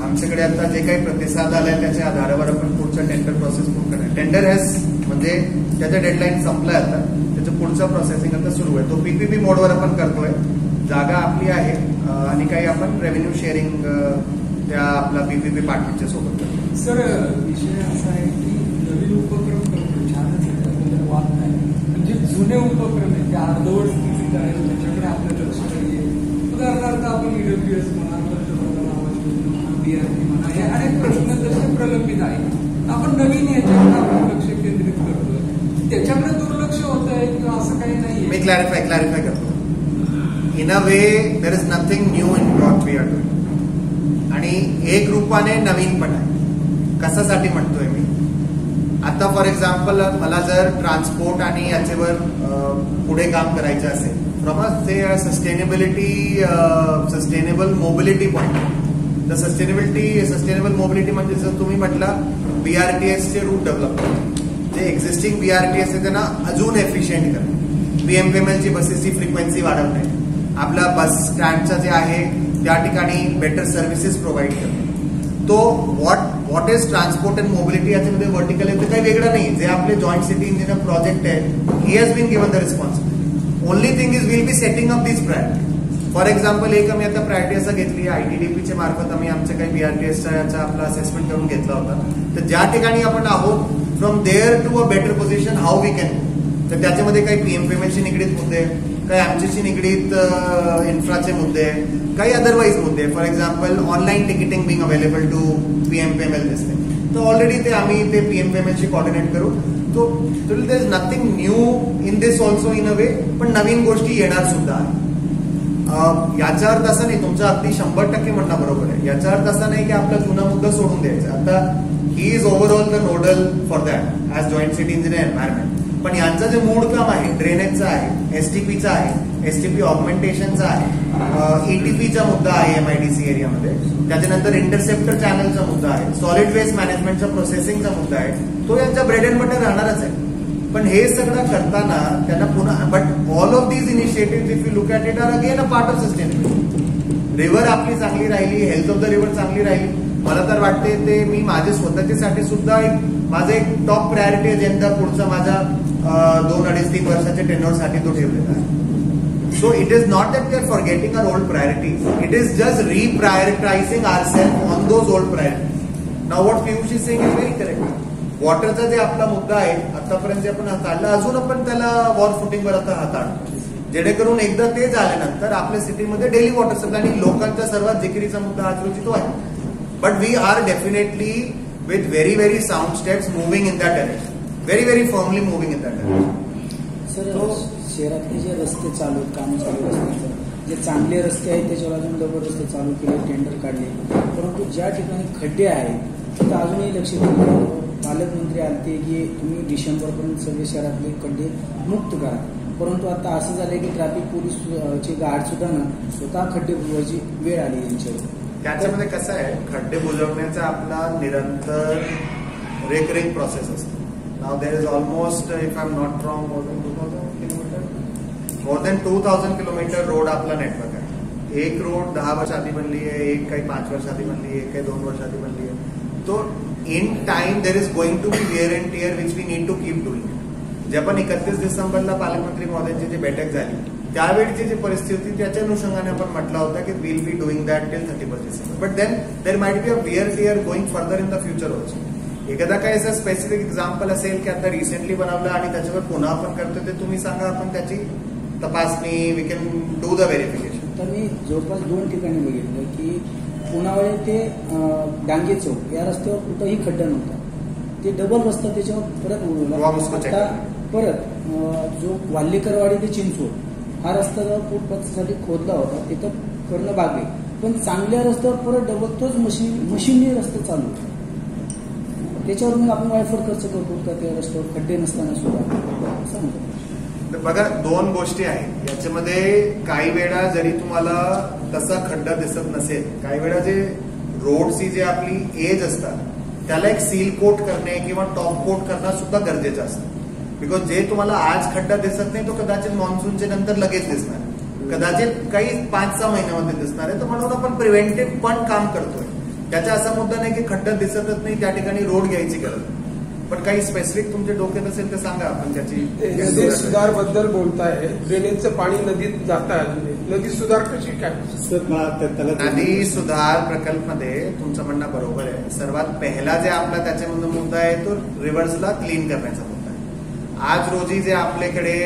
Speaker 4: आमच्याकडे आता जे काही प्रतिसाद आलाय त्याच्या आधारावर आपण पुढचं टेंडर प्रोसेस पूर्ण करणार. टेंडर हॅज म्हणजे त्याचं डेडलाईन संपलाय आता, त्याचं पुढचं प्रोसेसिंग आता सुरू आहे. तो पीपीपी मोडवर आपण करतोय. जागा आपली आहे आणि काही आपण रेव्हेन्यू शेअरिंग त्या आपला पीपीपी पार्टनरच्या सोबत करतो.
Speaker 5: सर, विषय असा आहे की नवीन उपक्रम करतो छानच आहे, वाद नाही. म्हणजे जुने उपक्रम आहेत त्या अर्धवट स्थितीत आहेत, त्याच्याकडे आपलं लक्ष नाहीये. उदाहरणार्थ आपण ईडब्ल्यूएस म्हणा, बीआरटी म्हणा, या अनेक प्रश्न जसे प्रलंबित आहेत. आपण नवीन याच्याकडे आपण लक्ष केंद्रित करतोय, त्याच्याकडे दुर्लक्ष होत आहे किंवा असं काही नाही.
Speaker 4: मी क्लॅरिफाय करतो. In a way there is nothing new in what we are doing, आणि एक रूपाने नवीन पण आहे. कशासाठी म्हणतोय मी, आता फॉर एक्झाम्पल मला जर ट्रान्सपोर्ट आणि याच्यावर पुढे काम करायचं असेल from a sustainable mobility point. The sustainable mobility म्हणजे जर तुम्ही म्हटलं बीआरटीएसचे रूट डेव्हलप करणं, जे एक्झिस्टिंग बीआरटीएस आहे त्यांना अजून एफिशियंट करणं, पीएमपीएमएलची बसेसची फ्रिक्वेन्सी वाढवणे, आपल्या बस स्टँडचं जे आहे त्या ठिकाणी बेटर सर्व्हिसेस प्रोव्हाइड करणं. तो what is transport and mobility याच्यामध्ये व्हर्टिकल आहे ते काही वेगळं नाही. जे आपले जॉईंट सिटी इंजिनियर प्रोजेक्ट आहे, he has been given the responsibility. Only thing is will be setting up this priority. For example एक आम्ही आता प्रायोरिटी असं घेतली, आयटीडीपीच्या मार्फत आम्ही आमच्या काही बीआरटीएसचा याचा आपला असेसमेंट करून घेतला होता. तर ज्या ठिकाणी आपण आहोत from there to a better position how we can, तर त्याच्यामध्ये काही पीएमपीएमएलशी निगडीत मुद्दे, काही आमच्याशी निगडीत इन्फ्राचे मुद्दे, काही अदरवाईज मुद्दे. For example online ticketing being available to PMPML दिसते, तर ऑलरेडी ते आम्ही ते पीएमपीएमएलशी कॉर्डिनेट करू. तो there is nothing new in this also in a way, पण नवीन गोष्टी येणार सुद्धा आहे. याचा अर्थ असा नाही, तुमचं अगदी 100% म्हणणं बरोबर आहे. याचा अर्थ असा नाही की आपला जुना मुद्दा सोडून द्यायचा. आता he is overall the nodal for that as joint city engineer environment. पण यांचं जे मूळ काम आहे ड्रेनेजचं आहे, एसटीपीचं आहे, एसटीपी ऑगमेंटेशनचा आहे, ईटीपीचा मुद्दा आहे एमआयडीसी एरियामध्ये, त्याच्यानंतर इंटरसेप्टर चॅनलचा मुद्दा आहे, सॉलिड वेस्ट मॅनेजमेंटचा प्रोसेसिंगचा मुद्दा आहे, तो यांचा ब्रेड अँड बटर राहणारच आहे. पण हे सगळं करताना त्यांना पुन्हा, but all of these initiative if you look at it are again a part of sustainability. River आपली चांगली राहिली, हेल्थ ऑफ द रिव्हर चांगली राहिली, मला तर वाटते ते मी माझे स्वतःच्यासाठी सुद्धा माझं एक टॉप प्रायोरिटी अजेंडा पुढचा माझा 2-2.5-3 वर्षाच्या टेन्युअरसाठी तो ठेवलेला आहे. So it is not that we are forgetting our old priorities. It is just reprioritizing ourselves on those old priorities. Now what Piyush is saying is very correct. वॉटरचा जे आपला मुद्दा आहे आतापर्यंत जे आपण हाताळला अजून आपण त्याला वॉर फुटिंगवर आता हाताळतो, जेणेकरून एकदा ते झाल्यानंतर आपल्या सिटीमध्ये डेली वॉटर सप्लाय आणि लोकांचा सर्वात जिकिरीचा मुद्दा आज रोजी तो आहे. But we are definitely with very very sound steps moving in that direction, very very firmly moving in that direction.
Speaker 6: Sir शहरातले जे रस्ते चालू आहेत, काम चालू रस्त्याचं, जे चांगले रस्ते आहेत त्याच्यावर अजून डबल रस्ते चालू केले, टेंडर काढले, परंतु ज्या ठिकाणी खड्डे आहेत तिथं अजूनही लक्ष दिलं. पालकमंत्री आलते की तुम्ही डिसेंबरपर्यंत सर्व शहरातले खड्डे मुक्त करा, परंतु आता असं झालंय की ट्रॅफिक पोलीसची गार्ड सुद्धा ना स्वतः खड्डे बुजवायची वेळ आली यांच्यावर.
Speaker 4: त्याच्यामध्ये कसं आहे, खड्डे बुजवण्याचा आपला निरंतर रेकरिंग प्रोसेस असतो. Now there is almost if I am not wrong more than 2000 kilometre road आपला नेटवर्क आहे. एक रोड 10 वर्ष आधी बनली आहे, एक काही 5 वर्ष आधी बनली आहे, एक काही 2 वर्ष आधी बनली आहे. तो in time there is going to be wear and tear which we need to keep doing. जे आपण 31 डिसेंबरला पालकमंत्री महोदयांची जी बैठक झाली त्यावेळीची जी परिस्थिती होती त्याच्या अनुषंगाने आपण म्हटलं होतं की will be doing that till 31 December. But then there might be a wear tear going further in the future also. एखादा काही असं स्पेसिफिक एक्झाम्पल असेल की आता रिसेंटली बनवलं आणि त्याच्यावर पुन्हा आपण करतो ते तुम्ही सांगा, आपण त्याची तपासणी we can do the verification.
Speaker 6: तर मी जवळपास 2 ठिकाणी बघितलं की पुनावळे ते डांगे चौक या रस्त्यावर कुठंही खड्डा नव्हता, ते डबल रस्ता त्याच्यावर परत उडवला. परत जो वाल्लेकरवाडी ते चिंचवड हा रस्ता जर फुटपाथसाठी खोदला होता तिथं करणं भाग आहे, पण चांगल्या रस्त्यावर परत डबल तोच मशीनने रस्ता चालू होता. त्याच्यावर मग आपण वायफर खर्च करतो का त्या रस्त्यावर खड्डे नसताना सुद्धा असं म्हणतो.
Speaker 4: बघा 2 गोष्टी आहेत याच्यामध्ये. काही वेळा जरी तुम्हाला तसा खड्डा दिसत नसेल, काही वेळा जे रोडची जे आपली एज असतात त्याला एक सील कोट करणे किंवा टॉप कोट करणं सुद्धा गरजेचं असतं. बिकॉज जे तुम्हाला आज खड्डा दिसत नाही तो कदाचित मान्सूनच्या नंतर लगेच दिसणार, कदाचित काही 5-6 महिन्यामध्ये दिसणार आहे. तर म्हणून आपण प्रिव्हेंटिव्ह पण काम करतोय. त्याचा असा मुद्दा नाही की खड्डा दिसतच नाही त्या ठिकाणी रोड घ्यायची गरज, पण काही स्पेसिफिक तुमच्या डोक्यात असेल तर सांगा. आपण त्याची
Speaker 7: सुधार बद्दल बोलताय, ड्रेनेजचं पाणी नदीत जात आहे, नदी सुधार कशी काय?
Speaker 4: नदी सुधार प्रकल्प मध्ये तुमचं म्हणणं बरोबर आहे. सर्वात पहिला जे आपला त्याच्यामधून मुद्दा आहे तो रिव्हर्सला क्लीन करण्याचा मुद्दा आहे. आज रोजी जे आपल्याकडे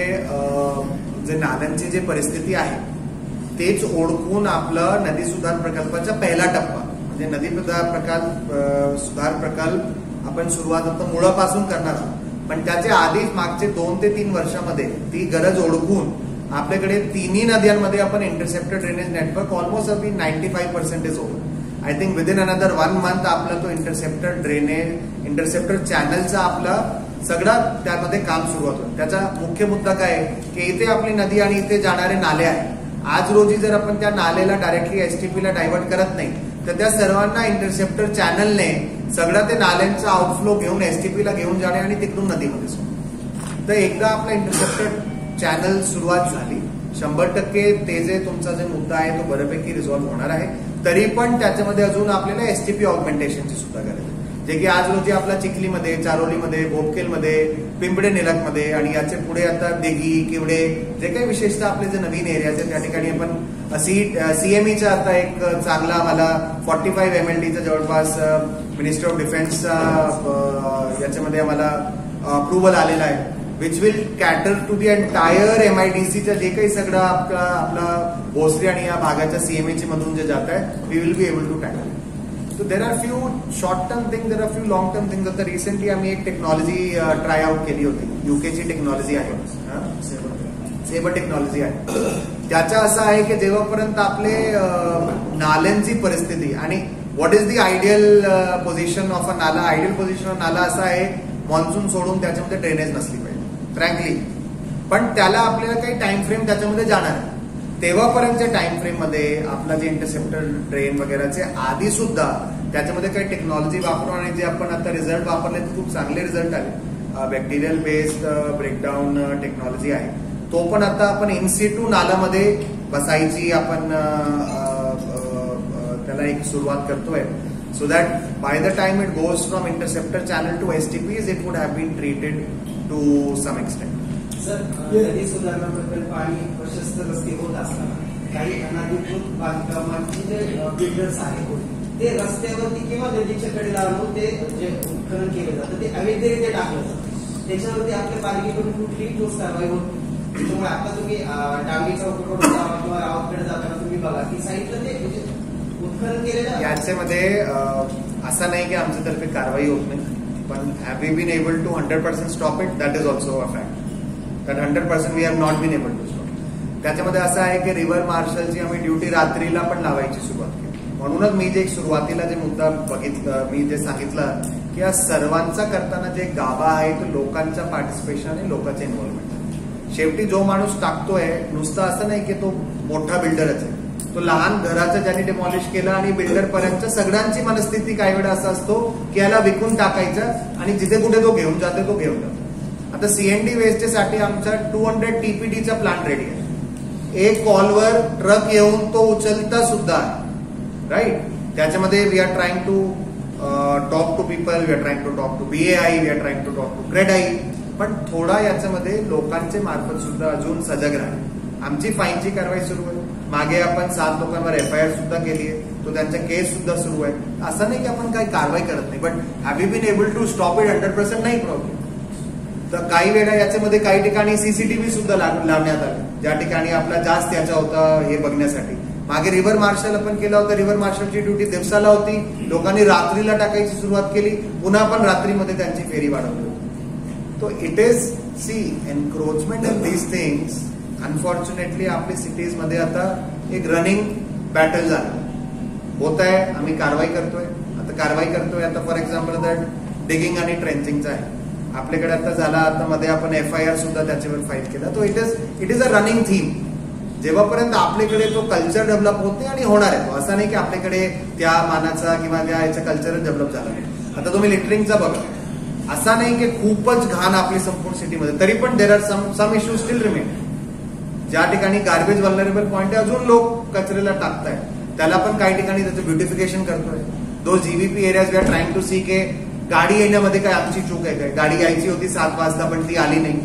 Speaker 4: जे नाल्यांची जी परिस्थिती आहे तेच ओळखून आपलं नदी सुधार प्रकल्पाचा पहिला टप्पा म्हणजे नदी सुधार प्रकल्प आपण सुरुवात आता मुळापासून करणार आहोत. पण त्याच्या आधीच मागचे 2 ते 3 वर्षामध्ये ती गरज ओळखून आपल्याकडे 3ही नद्यांमध्ये आपण इंटरसेप्टर ड्रेनेज नेटवर्क ऑलमोस्ट अगदी 95% over. I think within another 1 month आपला तो इंटरसेप्टर चॅनलचा आपला सगळा त्यामध्ये काम सुरुवात होईल. त्याचा मुख्य मुद्दा काय आहे की इथे आपली नदी आणि इथे जाणारे नाले आहे. आज रोजी जर आपण त्या नालेला डायरेक्टली एसटीपीला डायव्हर्ट करत नाही तर त्या सर्वांना इंटरसेप्टर चॅनलने सगळं ते नाल्यांचा आउटफ्लो घेऊन एसटीपीला घेऊन जाणे आणि तिकडून नदीमध्ये सोडणे. तर एकदा आपला इंटरसेप्टर चॅनल सुरुवात झाली 100% ते जे तुमचा जे मुद्दा आहे तो बऱ्यापैकी रिझॉल्व्ह होणार आहे. तरी पण त्याच्यामध्ये अजून आपल्याला एसटीपी ऑगमेंटेशनची सुद्धा गरज आहे, जे की आज रोजी आपला चिखलीमध्ये, चारोलीमध्ये, बोपखेलमध्ये, पिंपडे निलखमध्ये आणि याचे पुढे आता देगी, किवडे जे काही विशेषतः आपले जे नवीन एरियाज आहेत त्या ठिकाणी आपण सीएमईचा आता एक चांगला आम्हाला 45 MLDचा जवळपास मिनिस्टर ऑफ डिफेन्सचा याच्यामध्ये आम्हाला अप्रुव्हल आलेला आहे, which will cater to the entire MIDCच्या जे काही सगळं आपला भोसरी आणि या भागाच्या सीएमईची मधून जे जात आहे we will be able to tackle. So there are few short term things, there are few long term things. आता रिसेंटली आम्ही एक टेक्नॉलॉजी ट्राय आउट केली होती. युकेची टेक्नॉलॉजी आहे, सेबर टेक्नॉलॉजी आहे. त्याचा असं आहे की जेव्हापर्यंत आपले नाल्यांची परिस्थिती आणि what is the ideal position of a nala. Ideal position of नाला असा आहे मॉन्सून सोडून त्याच्यामध्ये ड्रेनेज नसली पाहिजे फ्रँकली, पण त्याला आपल्याला काही टाइम फ्रेम त्याच्यामध्ये जाणार आहे. तेव्हापर्यंतच्या टाइम फ्रेम मध्ये आपला जे इंटरसेप्टर ड्रेन वगैरेचे आधी सुद्धा त्याच्यामध्ये काही टेक्नॉलॉजी वापरून आणि जे आपण आता रिझल्ट वापरले ते खूप चांगले रिझल्ट आले. बॅक्टेरियल बेस्ड ब्रेकडाऊन टेक्नॉलॉजी आहे, तो पण आता आपण इनसिटू नालामध्ये बसायची आपण त्याला एक सुरुवात करतोय. So that by the time it goes from interceptor channel to STPs it would have been treated to some extent.
Speaker 8: Sir, नदी सुधारणा प्रकल्प आणि प्रशस्त रस्ते होत असताना काही अनधिकृत बांधकामांचे जे बिल्डर्स आहेत ते रस्त्यावरती किंवा नदीच्या कडेला आणून ते जे उत्खनन केलं जातं ते अवैधरित्या टाकलं जातं. त्याच्यावरती आपल्या पालिकेकडून कुठलीही ठोस कारवाई होत. त्यामुळे आता तुम्ही डांगी चौकाकडून जावा किंवा रावतकडे जाताना तुम्ही बघा की साईडला ते म्हणजे उत्खनन केलेलं.
Speaker 4: याच्यामध्ये असं नाही की आमच्यातर्फे कारवाई होत नाही, पण have we been able to 100% stop it, that is also a fact. That 100% we have not been able to stop. त्याच्यामध्ये असं आहे की रिव्हर मार्शलची आम्ही ड्युटी रात्रीला पण लावायची सुरुवात केली. म्हणूनच मी जे सुरुवातीला जे मुद्दा बघितलं, मी जे सांगितलं की या सर्वांचा करताना जे गाभा आहे तो लोकांच्या पार्टिसिपेशन आणि लोकांचे इन्व्हॉल्वमेंट. शेवटी जो माणूस टाकतोय नुसतं असं नाही की तो मोठा बिल्डरच आहे, तो लहान घराचं ज्याने डिमॉलिश केलं आणि बिल्डर पर्यंत सगळ्यांची मनस्थिती काही वेळा असं असतो की याला विकून टाकायचं आणि जिथे कुठे तो घेऊन जातो तो घेऊन जातो. आता सीएनडी वेस्टसाठी आमचा 200 TPDचा प्लान रेडी आहे. एक कॉलवर ट्रक येऊन तो उचलता सुद्धा आहे, राईट. त्याच्यामध्ये we are trying to talk to people, we are trying to talk to BAI, we are trying to talk to CREDAI. पण थोडा याच्यामध्ये लोकांचे मार्फत सुद्धा अजून सजग राहा. आमची फाईनची कारवाई सुरू आहे. मागे आपण 7 लोकांवर FIR सुद्धा केली आहे, तो त्यांच्या केस सुद्धा सुरू आहे. असं नाही की आपण काही कारवाई करत नाही, but have you been able to stop it 100% नाही प्रॉब्लेम. तर काही वेळा याच्यामध्ये काही ठिकाणी CCTV सुद्धा लावण्यात आले, ज्या ठिकाणी आपला जास्त याचा होता हे बघण्यासाठी. मागे रिव्हर मार्शल आपण केला होता. रिव्हर मार्शलची ड्युटी दिवसाला होती, लोकांनी रात्रीला टाकायची सुरुवात केली, पुन्हा पण रात्रीमध्ये त्यांची फेरी वाढवली होती. तो it is see encroachment in these things. Unfortunately आपल्या सिटीज मध्ये आता एक रनिंग बॅटल झालं होत आहे. आम्ही कारवाई करतोय. आता फॉर एक्झाम्पल दॅट डिगिंग आणि ट्रेंचिंगचा आहे आपल्याकडे आता झाला. आता मध्ये आपण FIR सुद्धा त्याच्यावर फाईट केला. तो it is a running theme. जेव्हापर्यंत आपल्याकडे तो कल्चर डेव्हलप होत नाही आणि होणार आहे तो, असं नाही की आपल्याकडे त्या मानाचा किंवा त्या याचा कल्चर डेव्हलप झाला नाही. आता तुम्ही लिटरिंगचा बघा, असा नाही की खूपच घाण आपली संपूर्ण सिटीमध्ये, तरी पण there are some issue still remain. ज्या ठिकाणी गार्बेज व्हल्नरेबल पॉईंट आहे अजून लोक कचऱ्याला टाकतायत, त्याला पण काही ठिकाणी त्याचं ब्युटिफिकेशन करतोय. Though GVP areas we are trying to see के गाडी येण्यामध्ये काय आमची चूक आहे काय. गाडी यायची होती 7 वाजता पण ती आली नाही,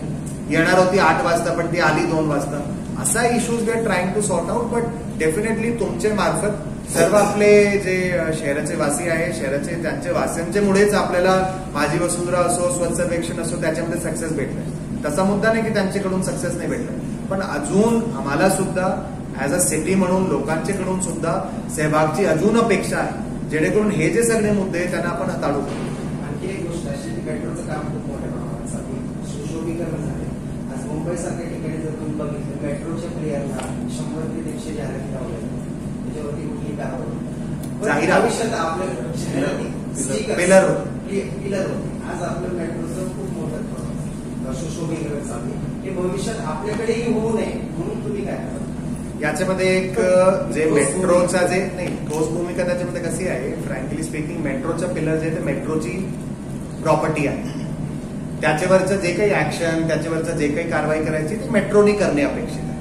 Speaker 4: येणार होती 8 वाजता पण ती आली 2 वाजता. असा issues we are trying to sort out. But definitely तुमचे मार्फत सर्व आपले जे शहराचे वासी आहे, शहराचे त्यांच्या वासियांच्या मुळेच आपल्याला माझी वसुंधरा असो, स्वच्छ सर्वेक्षण असो, त्याच्यामध्ये सक्सेस भेटलाय. तसा मुद्दा नाही की त्यांच्याकडून सक्सेस नाही भेटलाय, पण अजून आम्हाला सुद्धा ऍज अ सिटी म्हणून लोकांच्याकडून सुद्धा सहभागची अजून अपेक्षा आहे, जेणेकरून हे जे सगळे मुद्दे आहेत त्यांना आपण हाताळू.
Speaker 8: आणखी एक गोष्ट अशी की मेट्रोचं काम खूप मोठ्या प्रमाणात चालू आहे, सुशोभीकरण झाले. आज मुंबईसारख्या ठिकाणी जर तुम्ही बघितलं मेट्रोच्या प्लेयरला 100 ते 150 जाहिराती लावल्या, त्याच्यावरती कुठली कारवाई भविष्यात आपल्या शहरातील पिलर होते. आज आपलं मेट्रोचं खूप मोठं सुशोभीकरण चालू आहे. हे भविष्यात आपल्याकडेही होऊ नये म्हणून तुम्ही काय करा.
Speaker 4: याच्यामध्ये एक जे मेट्रोचा जे नाही ठोस भूमिका त्याच्यामध्ये कशी आहे, फ्रँकली स्पीकिंग मेट्रोचं पिलर जे ते मेट्रोची प्रॉपर्टी आहे. त्याच्यावरचं जे काही ऍक्शन, त्याच्यावरचं जे काही कारवाई करायची ते मेट्रोनी करणे अपेक्षित आहे.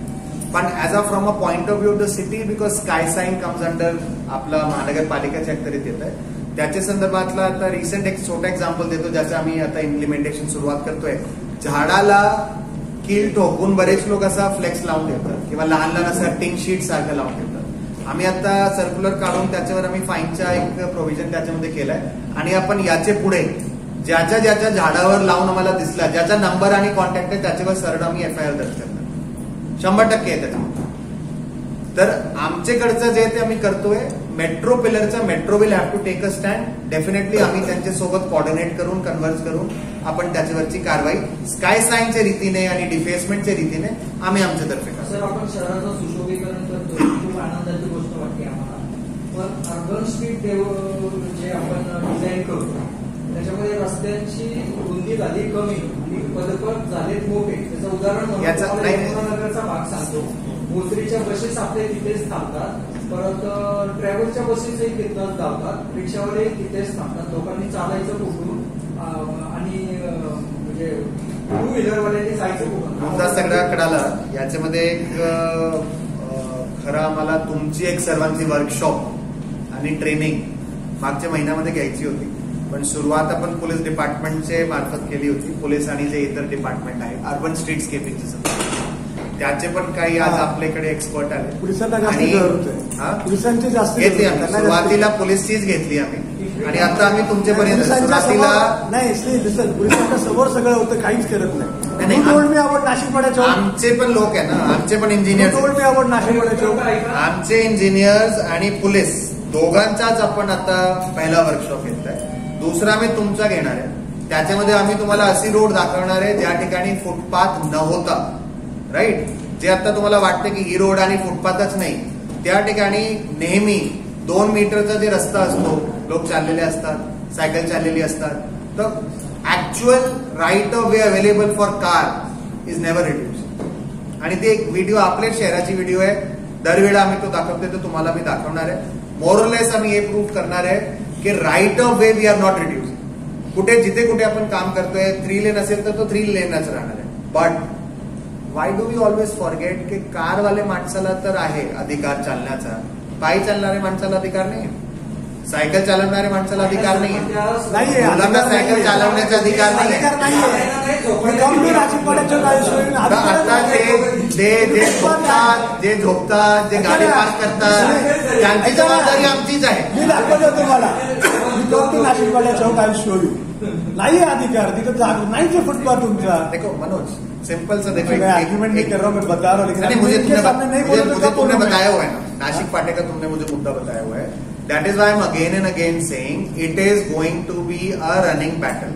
Speaker 4: पण as a from a point of view of the city, because sky sign comes under आपला महानगरपालिकाच्या अखत्यारीत येत आहे. त्याच्या संदर्भातला आता रिसेंट एक छोटा एक्झाम्पल देतो, ज्याचं आम्ही आता इम्प्लिमेंटेशन सुरुवात करतोय. झाडाला कील ठोकून बरेच लोक असा फ्लेक्स लावून ठेवतात किंवा लहान लहान असं टिंग शीट सारखं लावून ठेवतात. आम्ही आता सर्क्युलर काढून त्याच्यावर आम्ही फाईनचा एक प्रोव्हिजन त्याच्यामध्ये केलाय. आणि आपण याचे पुढे ज्याच्या ज्याच्या झाडावर लावून आम्हाला दिसला, ज्याचा नंबर आणि कॉन्टॅक्ट आहे त्याच्यावर सरळ आम्ही FIR दर्ज करणार. 100% आहे त्याच्यामध्ये. तर आमच्याकडचं जे ते आम्ही करतोय मेट्रो पिलरचं, metro will have to take a stand. Definitely आम्ही त्यांच्यासोबत कोऑर्डिनेट करून कन्व्हर्स करून आपण त्याच्यावरची कारवाई स्काय साईनच्या रीतीने आणि डिफेसमेंटच्या रीतीने आम्ही आमच्यातर्फे करतो.
Speaker 8: सर, आपण शहराचं सुशोभीकरण करतो, खूप आनंदाची गोष्ट वाटते आम्हाला. पण अर्बन स्ट्रीट जे आपण डिझाईन करतो त्याच्यामध्ये रस्त्यांची रुंदी झाली कमी आणि पदपथ झालेत मोठे. त्याचं उदाहरण नगरचा भाग सांगतो. मोसरीच्या बसेस आपल्या तिथेच थांबतात, परत ट्रॅव्हलच्या बसेसही तिथनच धावतात, रिक्षावाले तिथेच थांबतात. लोकांनी चालायचं कुठून आणि म्हणजे टू व्हीलरवाल्यांनी जायचं कुठून,
Speaker 4: मुद्दा सगळा कळाला. याच्यामध्ये एक खरं आम्हाला तुमची एक सर्वांची वर्कशॉप आणि ट्रेनिंग मागच्या महिन्यामध्ये घ्यायची होती, पण सुरुवात आपण पोलीस डिपार्टमेंटचे मार्फत केली होती. पोलीस आणि जे इतर डिपार्टमेंट आहे अर्बन स्ट्रीटस्केपिंगचे त्याचे पण काही आज आपल्याकडे एक्सपर्ट आले.
Speaker 5: पोलिसांना पोलिसांची जास्त
Speaker 4: घेतली आम्ही. सुरुवातीला पोलीसचीच घेतली आम्ही आणि आता आम्ही तुमच्यापर्यंत सुरुवातीला
Speaker 5: नाही पोलिसांच्या समोर सगळं होतं, काहीच करत नाही. आपण नाशिक
Speaker 4: आमचे पण लोक आहे ना, आमचे पण इंजिनियर
Speaker 5: आपण नाशिक
Speaker 4: आमचे इंजिनियर्स आणि पोलीस दोघांचाच आपण आता पहिला वर्कशॉप घेतलाय. दुसरा मी तुमचा घेणार आहे. त्याच्यामध्ये आम्ही तुम्हाला अशी रोड दाखवणार आहे ज्या ठिकाणी फुटपाथ न होता, राईट, जे आता तुम्हाला वाटतं की ही रोड आणि फुटपाथच नाही, त्या ठिकाणी नेहमी 2 मीटरचा जे रस्ता असतो, लोक चाललेले असतात, सायकल चाललेली असतात, तर actual right of way available for car is never reduce. आणि ते एक व्हिडिओ आपल्या शहराची व्हिडिओ आहे, दरवेळा आम्ही तो दाखवतोय, तो तुम्हाला मी दाखवणार आहे. मोरलेस आम्ही हे प्रूव्ह करणार आहे की right of way we are not reduce. कुठे जिथे कुठे आपण काम करतोय 3 लेन असेल तर तो 3 लेनच राहणार आहे. But why do we always forget की कारवाले माणसाला तर आहे अधिकार चालण्याचा, पायी चालणाऱ्या माणसाला अधिकार नाही, सायकल चालवणाऱ्या माणसाला अधिकार नाही, मुलांना सायकल चालवण्याचा अधिकार नाही. आता जे झोपतात, जे गाडी पास करतात, त्यांची जबाबदारी आमचीच आहे.
Speaker 5: मी दाखवतो तुम्हाला, मी नाशिकवाड्या चौक आय शो यू. नाही अधिकार तिथं नाही ते फुटपाथ तुमचा.
Speaker 4: देखो मनोज, सिंपल सा देखो,
Speaker 5: आर्ग्यूमेंट नहीं कर रहा हूँ, मैं बता रहा हूँ.
Speaker 4: मुझे तुमने बताया हुआ है ना, नाशिक फाटे का तुमने मुझे मुद्दा बताया हुआ है. That is why I'm again and again saying it is going to be a running battle.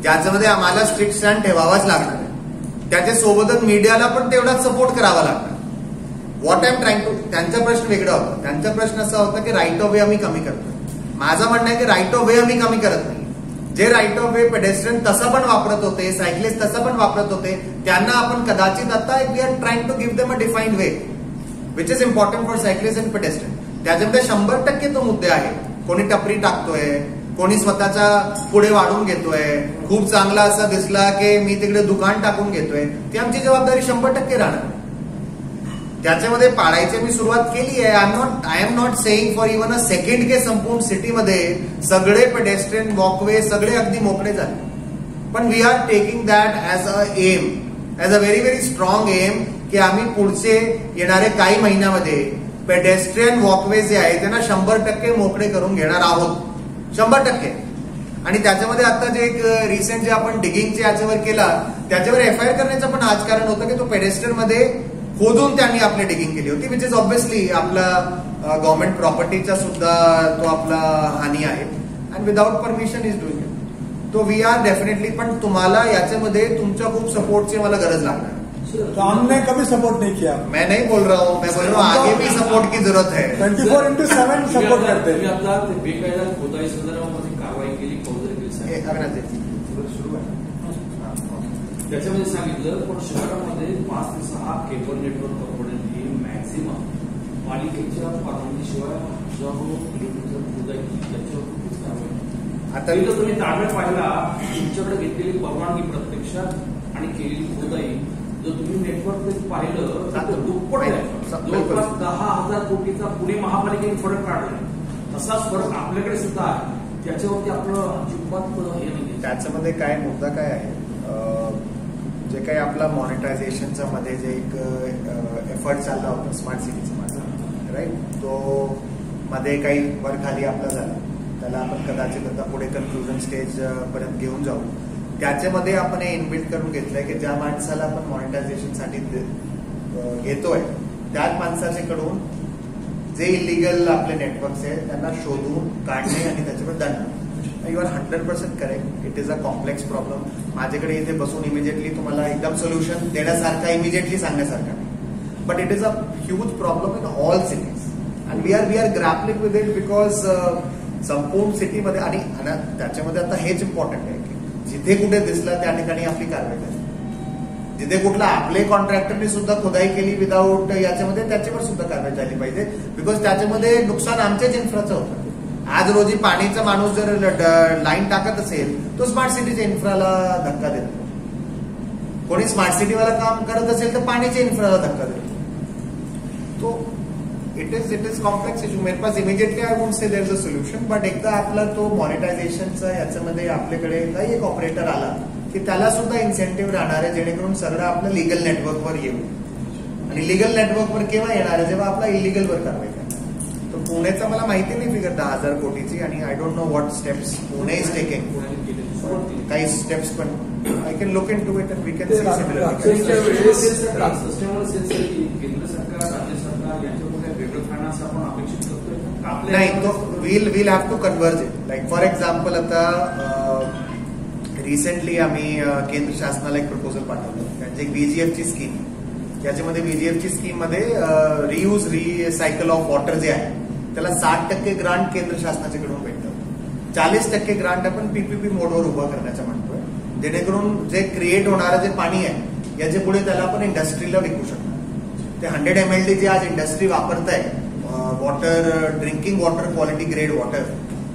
Speaker 4: ज्याच्यामध्ये आम्हाला स्ट्रिक्ट स्टँड ठेवावाच लागणार आहे. त्याच्या सोबतच मीडियाला पण तेवढाच सपोर्ट करावा लागणार. What I am trying to, त्यांचा प्रश्न वेगळा होता. त्यांचा प्रश्न असा होता की राईट ऑफ वे आम्ही कमी करतो. माझं म्हणणं आहे की राईट ऑफ वे आम्ही कमी करत नाही. जे राईट ऑफ वे पेडेस्ट्रियन तसं पण वापरत होते, सायकलिस्ट तसं पण वापरत होते, त्यांना आपण कदाचित आता we are trying to give them a defined way which is important for cyclist and pedestrian. त्याच्यामध्ये 100% तो मुद्दे आहे. कोणी टपरी टाकतोय, कोणी स्वतःचा पुढे वाढून घेतोय, खूप चांगला असा दिसला की मी तिकडे दुकान टाकून घेतोय, ती आमची जबाबदारी 100% राहणार. त्याच्यामध्ये पाळायची मी सुरुवात केली आहे. I am not saying for even a second के संपूर्ण सिटीमध्ये सगळे पेडेस्ट्रियन वॉकवे सगळे अगदी मोकळे झाले. पण we are taking that as a aim, as a very very strong aim की आम्ही पुढचे येणारे काही महिन्यामध्ये पेडेस्ट्रियन वॉकवे जे आहे त्यांना 100% मोकळे करून घेणार आहोत. 100%. आणि त्याच्यामध्ये आता जे एक रिसेंट जे आपण डिगिंगचे याच्यावर केला, त्याच्यावर FIR करण्याचं पण हाच कारण होतं की तो पेडेस्ट्रियन मध्ये खोदून त्यांनी आपली डिगिंग केली होती, विच इज ऑब्व्हियसली आपला गव्हर्नमेंट प्रॉपर्टीचा सुद्धा तो आपला हानी आहे. And without permission is doing it. तो वी आर डेफिनेटली, पण तुम्हाला याच्यामध्ये तुमच्या खूप सपोर्टची मला गरज लागणार.
Speaker 5: तो हमने कभी सपोर्ट नहीं किया.
Speaker 4: मैं नहीं बोल रहा हूँ, मैं बोल रहा हूँ आगे भी सपोर्ट की जरूरत है.
Speaker 5: 24/7 सपोर्ट करते हैं.
Speaker 9: बेकायदा खोदाई संदर्भामध्ये कारवाई केली, फौजदारी सुरू आहे. त्याच्यामध्ये सांगितलं, पण शहरामध्ये 5 ते 6 केबल नेटवर्क कंपन्यांनी मॅक्झिमम पालिकेच्या परवानगीशिवाय खोदाई केली, त्याच्यावर खूपच कारवाई. आता तुम्ही ताब्यात पाहिला, तुमच्याकडे घेतलेली परवानगी प्रत्यक्षात आणि केलेली खोदाई जर तुम्ही नेटवर्क पाहिलं तर दुप्पट आहे. जवळपास 10,000 कोटीचा पुणे महापालिकेने फरक काढला. तसाच फरक आपल्याकडे सुद्धा आहे. त्याच्यावरती आपलं अजिबात हे नाही.
Speaker 4: त्याच्यामध्ये काय मुद्दा काय आहे, जे काही आपला मॉनिटायझेशनचा मध्ये जे एक एफर्ट चालला होता स्मार्ट सिटीचा माझा, राईट, तो मध्ये काही वर खाली आपला झाला, त्याला आपण कदाचित आता पुढे कन्क्लुजन स्टेज पर्यंत घेऊन जाऊ. त्याच्यामध्ये आपण हे इनबिल्ड करून घेतलंय की ज्या माणसाला आपण मॉनिटायझेशनसाठी घेतोय त्याच माणसाच्याकडून जे इलिगल आपले नेटवर्क्स आहेत त्यांना शोधून काढणे आणि त्याच्यावर दंड. You are 100% correct. It is a complex problem. माझ्याकडे इथे बसून इमिजिएटली तुम्हाला एकदम सोल्युशन देण्यासारखा, इमिजिएटली सांगण्यासारखा नाही. But it is a huge problem in all cities and we are grappling with it because संपूर्ण सिटीमध्ये. आणि त्याच्यामध्ये आता हेच इम्पॉर्टंट आहे की जिथे कुठे दिसलं त्या ठिकाणी आपली कारवाई झाली. जिथे कुठला आपले कॉन्ट्रॅक्टरने सुद्धा खोदाई केली विदाऊट याच्यामध्ये, त्याच्यावर सुद्धा कारवाई झाली पाहिजे. बिकॉज त्याच्यामध्ये नुकसान आमच्याच इन्फ्राचं होतं. आज रोजी पाणीचा माणूस जर लाईन टाकत असेल तो स्मार्ट सिटीच्या इन्फ्राला धक्का देतो. कोणी स्मार्ट सिटीवाला काम करत असेल तर पाणीच्या इन्फ्राला धक्का देतो. तो इट इज कॉम्प्लेक्स इश्यू. मेरे पास immediately I won't say there is a solution, but एकदा आपला तो मॉनिटायझेशनचा याच्यामध्ये आपल्याकडे काही एक ऑपरेटर आला की त्याला सुद्धा इन्सेंटिव्ह राहणार आहे, जेणेकरून सगळं आपलं लिगल नेटवर्कवर येऊ. आणि लिगल नेटवर्कवर केव्हा येणार आहे, जेव्हा आपला इलिगलवर कारवाई करणार. तर पुण्याचा मला माहिती नाही फिगर 10,000 कोटीची, आणि I don't know what steps Pune is taking. काही स्टेप्स पण I can look into it and we can see similar.
Speaker 9: केंद्र सरकार, राज्य सरकार यांच्यामध्ये वेगळं फायनान्स आपण अपेक्षित करतोय
Speaker 4: नाही. तो will have to converge it. Like for example आता रिसेंटली आम्ही केंद्र शासनाला एक प्रपोजल पाठवलं, त्यांची एक बीजीएफची स्कीम. याच्यामध्ये बीजीएफची स्कीम मध्ये रियूज रिसायकल ऑफ वॉटर जे आहे त्याला 60% ग्रांट केंद्र शासनाच्याकडून भेटतं. 40% ग्रांट आपण पीपीपी मोडवर उभं करण्याचं म्हणतोय, जेणेकरून जे क्रिएट होणारं जे पाणी आहे याच्या पुढे त्याला आपण इंडस्ट्रीला विकू शकतो. ते 100 mld जे आज इंडस्ट्री वापरताय water, drinking water quality grade water,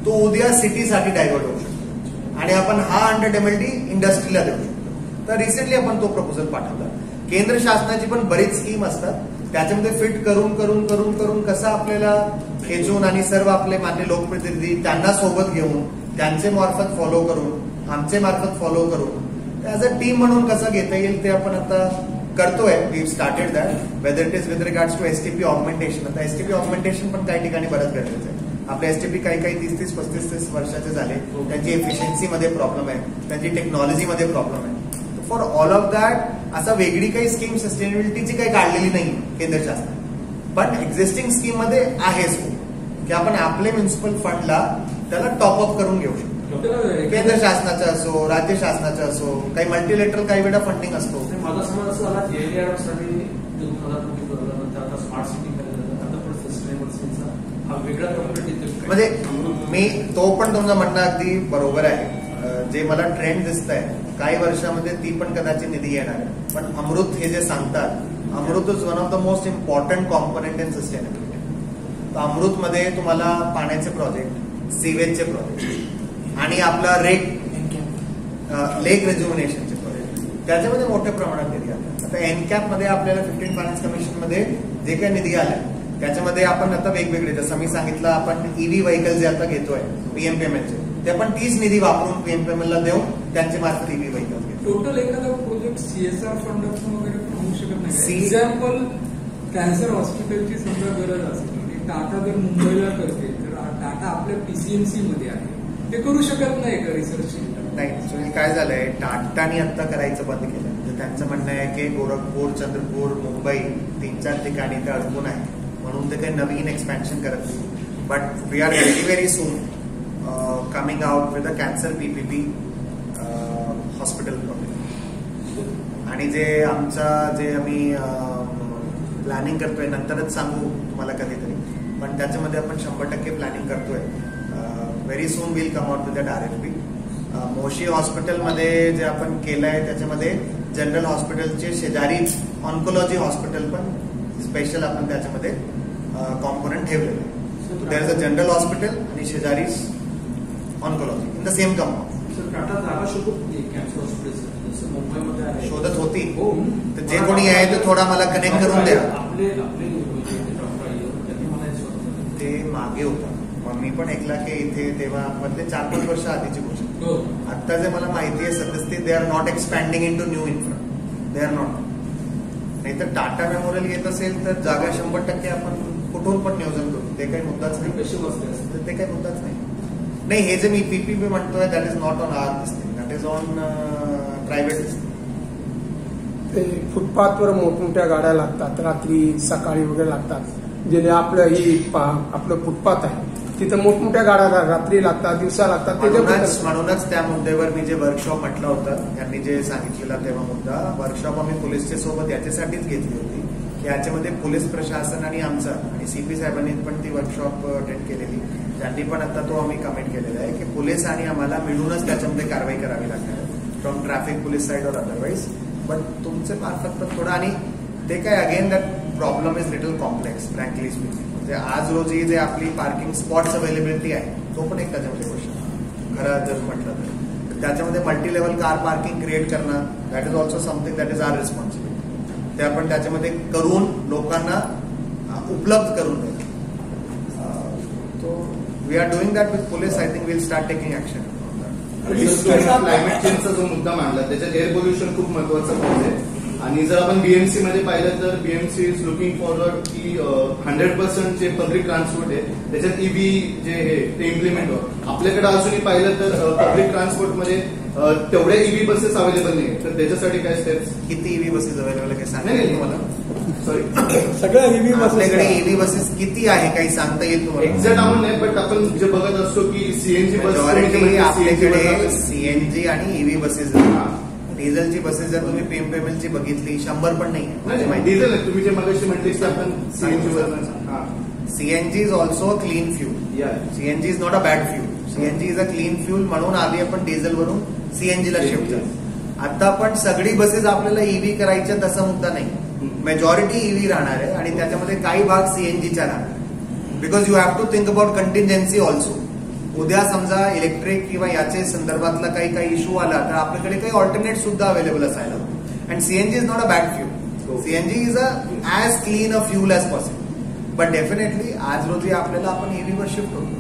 Speaker 4: तो उद्या सिटीसाठी डायव्हर्ट होऊ शकतो आणि आपण हा 100 mld इंडस्ट्रीला देऊ शकतो. तर रिसेंटली आपण तो प्रपोजल पाठवला. केंद्र शासनाची पण बरीच स्कीम असतात, त्याच्यामध्ये फिट करून करून करून करून कसं आपल्याला खेचून आणि सर्व आपले मान्य लोकप्रतिनिधी त्यांना सोबत घेऊन त्यांचे मार्फत फॉलो करून आमचे मार्फत फॉलो करून ऍज अ टीम म्हणून कसं घेता येईल ते आपण आता करतोय. We started that, whether it is with regards to STP augmentation. आता एसटीपी ऑगमेंटेशन पण काही ठिकाणी बरंच गरजेचं आहे. आपले एसटीपी काही 30, 35 वर्षाचे झाले, त्यांची एफिशियन्सीमध्ये प्रॉब्लेम आहे, त्यांची टेक्नॉलॉजीमध्ये प्रॉब्लेम आहे. फॉर ऑल ऑफ दॅट असं वेगळी काही स्कीम सस्टेनेबिलिटीची काही काढलेली नाही केंद्र शासनाने, पण एक्झिस्टिंग स्कीम मध्ये आहेच की आपण आपले म्युन्सिपल फंडला त्याला टॉपअप करून घेऊ शकतो. केंद्र शासनाचं असो, राज्य शासनाचं असो, काही मल्टीलेटरल काही वेळा फंडिंग असतो.
Speaker 9: माझा समज असं झाला साठी 2000 आता स्मार्ट सिटी आता पण सस्टेनेबल सिटीचा हा वेगळा कॉम्पिटेटिव्ह
Speaker 4: म्हणजे मी तो पण तुमचं म्हणणं अगदी बरोबर आहे. जे मला ट्रेंड दिसत आहे काही वर्षामध्ये ती पण कदाचित निधी येणार आहे. पण अमृत हे जे सांगतात, Amrut is one of the most important component in sustainability. तर अमृतमध्ये तुम्हाला पाण्याचे प्रोजेक्ट, सिवेजचे प्रोजेक्ट आणि आपला लेक रेज्युमिनेशनचे प्रोजेक्ट, त्याच्यामध्ये मोठ्या प्रमाणात निधी आला. आता एनकॅप मध्ये आपल्याला 15 फायनान्स कमिशन मध्ये जे काही निधी आला त्याच्यामध्ये आपण आता वेगवेगळे, जसं मी सांगितलं आपण ईव्ही व्हेकल जे आता घेतोय पीएमपीएमएलचे, ते आपण 30 निधी वापरून पीएमपीएमएल ला देऊन त्यांचे मार्फत ईव्ही व्हेकल घेतो.
Speaker 10: टोटल एखादा प्रोजेक्ट सीएसआर फंड वगैरे पण होऊ शकत नाही. एक्झाम्पल कॅन्सर हॉस्पिटलची समजा गरज असेल, टाटा जर मुंबईला करते तर टाटा आपल्या पीसीएमसी मध्ये आहे, ते करू शकत नाही का रिसर्च?
Speaker 4: नाही, ऍक्च्युअली काय झालंय, टाटानी आता करायचं बंद केलं. त्यांचं म्हणणं आहे की गोरखपूर, चंद्रपूर, मुंबई 3-4 ठिकाणी ते अडकून आहे, म्हणून ते काही नवीन एक्सपॅन्शन करत नाही. But we are very soon coming out with a cancer PPP hospital project. आणि जे आम्ही प्लॅनिंग करतोय, नंतरच सांगू तुम्हाला कधीतरी, पण त्याच्यामध्ये आपण 100% प्लॅनिंग करतोय. Very soon will come out with that RFP. Moshi हॉस्पिटलमध्ये जे आपण केलंय त्याच्यामध्ये जनरल हॉस्पिटलचे शेजारी ऑन्कोलॉजी हॉस्पिटल पण स्पेशल आपण त्याच्यामध्ये कॉम्पोनंट ठेवलेलं आहे. There is a general hospital आणि शेजारी oncology in the same compound.
Speaker 9: Tata जागा कॅन्सर हॉस्पिटल जसं मुंबईमध्ये
Speaker 4: शोधत होती, तर जे कोणी आहे ते थोडा मला कनेक्ट करून द्या. ते मागे होतं, मग मी पण ऐकला की इथे तेव्हा मधले 4-5 वर्ष आधीची गोष्ट. आता जे मला माहिती आहे सध्या they are not expanding in to new infra, they are not. नाही तर टाटा मेमोरियल येत असेल तर जागा 100% आपण कुठून पण नियोजन करू, ते काही मुद्दाच नाही. तर ते काही मुद्दाच नाही. नाही, हे जे मी पीपीपी म्हणतोय दॅट इज नॉट ऑन आवर दिसते, दॅट इज ऑन प्रायव्हेट दिसते.
Speaker 7: ते फुटपाथवर मोठमोठ्या गाड्या लागतात, रात्री सकाळी वगैरे लागतात. जे आपलं फुटपाथ आहे तिथं मोठमोठ्या गाड्या रात्री लागतात, दिवसा लागतात.
Speaker 4: म्हणूनच त्या मुद्द्यावर मी जे वर्कशॉप म्हटलं होतं, यांनी जे सांगितलेला तेव्हा मुद्दा, वर्कशॉप आम्ही पोलीसच्या सोबत याच्यासाठीच घेतली होती की याच्यामध्ये पोलीस प्रशासन आणि आमचा आणि सीपी साहेबांनी पण ती वर्कशॉप अटेंड केलेली. त्यांनी पण आता तो आम्ही कमेंट केलेला आहे की पोलीस आणि आम्हाला मिळूनच त्याच्यामध्ये कारवाई करावी लागणार आहे, फ्रॉम ट्रॅफिक पोलीस साईड और अदरवाईज. बट तुमचे मार्फत पण थोडं, आणि ते काय again that problem is little complex frankly speaking. म्हणजे आज रोजी जे आपली पार्किंग स्पॉट्स अवेलेबिलिटी आहे तो पण एक त्याच्यामध्ये क्वेश्चन खरं जर म्हटलं तर त्याच्यामध्ये multi level car parking create करणं, that is also something that is our responsibility. ते आपण त्याच्यामध्ये करून लोकांना उपलब्ध करून देणं. तो we are doing that with police. I think will start taking action.
Speaker 11: Climate चेंजचा जो मुद्दा मांडला त्याच्यात एअर पोल्युशन खूप महत्वाचं आहे. आणि जर आपण बीएमसी मध्ये पाहिलं तर बीएमसी इज लुकिंग फॉरवर्ड की 100% जे पब्लिक ट्रान्सपोर्ट आहे त्याच्यात ईव्ही जे आहे ते इम्प्लिमेंट होतं. आपल्याकडे अजूनही पाहिलं तर पब्लिक ट्रान्सपोर्टमध्ये तेवढ्या ईव्ही बसेस अवेलेबल नाही. तर त्याच्यासाठी काय स्टेप्स?
Speaker 4: किती ईव्ही बसेस अवेलेबल आहे सांगेल तुम्हाला?
Speaker 11: सॉरी,
Speaker 5: सगळ्या ईव्ही बसेस
Speaker 4: आपल्याकडे ईव्ही बसेस किती आहे काही सांगता येईल तुम्हाला?
Speaker 11: एक्झॅक्ट अमाऊंट नाही, बट आपण जे बघत असतो की सीएनजी बस
Speaker 4: आपल्याकडे सीएनजी आणि ईव्ही बसेस. डिझेलची बसेस जर तुम्ही पीएमपीएमएलची बघितली 100 पण नाही.
Speaker 11: डिझेल तुम्ही जे मगाशी म्हटले की आपण
Speaker 4: CNG is also clean fuel. CNG is not a bad fuel. CNG is a clean fuel. म्हणून आधी आपण डिझेलवरून सीएनजीला शिफ्ट झालो. आता पण सगळी बसेस आपल्याला ईव्ही करायच्या तसा मुद्दा नाही. मेजॉरिटी ईव्ही राहणार आहे आणि त्याच्यामध्ये काही भाग सीएनजीच्या राहणार. Because you have to think about contingency also. उद्या समजा इलेक्ट्रिक किंवा याचे संदर्भातला काही इश्यू आला तर आपल्याकडे काही ऑल्टरनेट सुद्धा अवेलेबल असायला. And CNG is not a bad fuel. CNG is a as clean a fuel as possible. But definitely आज रोजी आपल्याला आपण ईव्हीवर शिफ्ट होतो.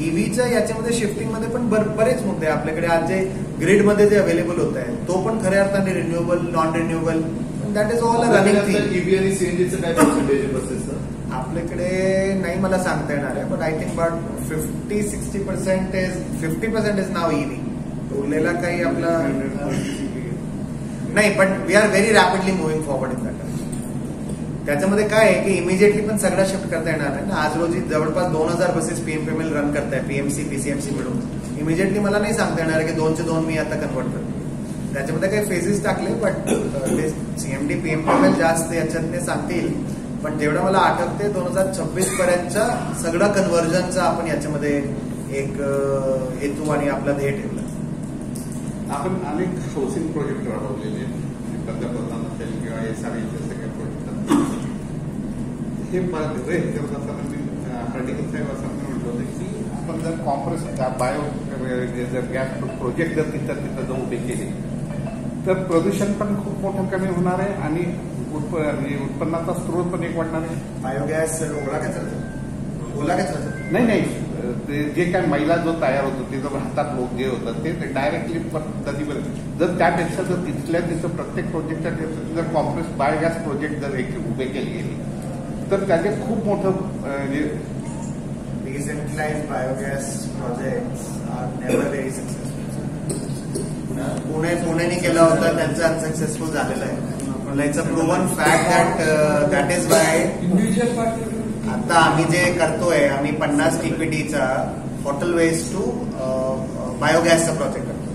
Speaker 4: ईव्हीच्या याच्यामध्ये शिफ्टिंगमध्ये पण बरेच मुद्दे आपल्याकडे आज जे ग्रिडमध्ये जे अवेलेबल होत आहे तो पण खऱ्या अर्थाने renewable, non renewable, that is all a running thing.
Speaker 11: EV आणि सीएनजीचं काय पर्सेंटेज बसेसचं?
Speaker 4: आपल्याकडे नाही मला सांगता येणार आहे, but I think but 50% is now EV. उरलेला काही आपला नाही, पण we are very rapidly moving forward in that. त्याच्यामध्ये काय आहे की इमिजिएटली पण सगळं शिफ्ट करता येणार आहे ना. आज रोजी जवळपास 2000 बसेस पीएमपीएमएल रन करताय, पीएमसी पीसीएमसी मिळून. इमिजिएटली मला नाही सांगता येणार आहे की 2 चे 2 मी आता कन्वर्ट करतो. त्याच्यामध्ये काही फेजेस टाकले, बट सीएमडी पीएमपीएमएल जास्त याच्यातले सांगतील. पण जेवढं मला आठवते 2026 पर्यंतच्या सगळं कन्व्हर्जनचा आपण याच्यामध्ये एक हेतू आणि आपला ध्येय ठेवला.
Speaker 12: आपण अनेक हाऊसिंग प्रोजेक्ट राबवलेले पंतप्रधान असेल किंवा एसआरएचे सगळे प्रोजेक्ट. हे करत असताना मी हर्टिकल साहेब असं म्हटलं होतं की आपण जर कॉम्प्रेस बायो जर गॅस प्रोजेक्ट जर तिथं जाऊन उभे केले तर प्रदूषण पण खूप मोठं कमी होणार आहे आणि उत्पन्नाचा स्रोत पण एक वाढणार आहे.
Speaker 4: बायोगॅस ओला कचरा
Speaker 12: नाही, जे काय मैला जो तयार होतो ते जर हातात लोक जे होतं ते डायरेक्टली नदीवर. जर त्यापेक्षा जर तिथल्या तिथं प्रत्येक प्रोजेक्टच्या जर कॉम्प्रेस बायोगॅस प्रोजेक्ट जर उभे केले गेले तर त्याचे खूप मोठं
Speaker 4: decentralised biogas projects are never very successful. पुणेने केला होता, त्यांचं अनसक्सेसफुल झालेलं आहे. It's a proven fact that is why आता आम्ही जे करतोय, आम्ही 50 TPDचा हॉटेल वेस्ट टू बायोगॅसचा प्रोजेक्ट करतो.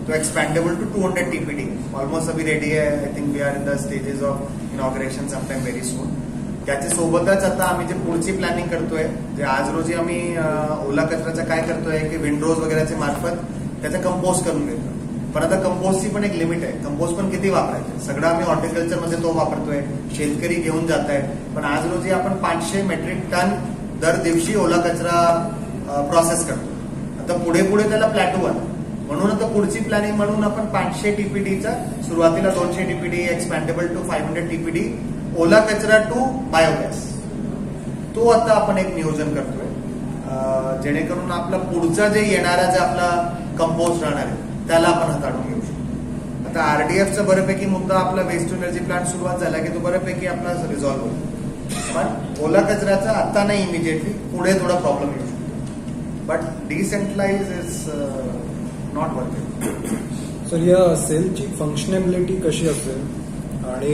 Speaker 4: तो एक्सपॅन्डेबल टू 200 TPD. ऑलमोस्ट अभी रेडी आहे. I think we are in the stages of inauguration sometime very soon. त्याच्या सोबतच आता आम्ही जे पुढची प्लॅनिंग करतोय, जे आज रोजी आम्ही ओला कचऱ्याचं काय करतोय की विंडोज वगैरेच्या मार्फत त्याचं कंपोस्ट करून घेतो. पण आता कंपोस्टची पण एक लिमिट आहे. कंपोस्ट पण किती वापरायचं? सगळं आम्ही हॉर्टिकल्चरमध्ये तो वापरतोय, शेतकरी घेऊन जात आहेत. पण आज रोजी आपण 500 मेट्रिक टन दर दिवशी ओला कचरा प्रोसेस करतो. आता पुढे त्याला प्लॅटू आला, म्हणून आता पुढची प्लॅनिंग म्हणून आपण 500 TPDचा सुरुवातीला 200 TPD एक्सपॅन्डेबल टू 500 TPD ओला कचरा टू बायोगॅस, तो आता आपण एक नियोजन करतोय जेणेकरून आपला पुढचा जे येणारा जे आपला कंपोस्ट राहणार आहे त्याला आपण हाताळून घेऊ शकतो. आता आरडीएफचा बऱ्यापैकी मुद्दा आपला वेस्ट टू एनर्जी प्लांट सुरुवात झाला की तो बऱ्यापैकी आपला रिझॉल्व्ह होईल. पण ओला कचऱ्याचा आता नाही, इमिजिएटली पुढे थोडा प्रॉब्लेम येऊ शकतो. But decentralize is not work it.
Speaker 5: Sir, या सेलची फंक्शनेबिलिटी कशी असेल आणि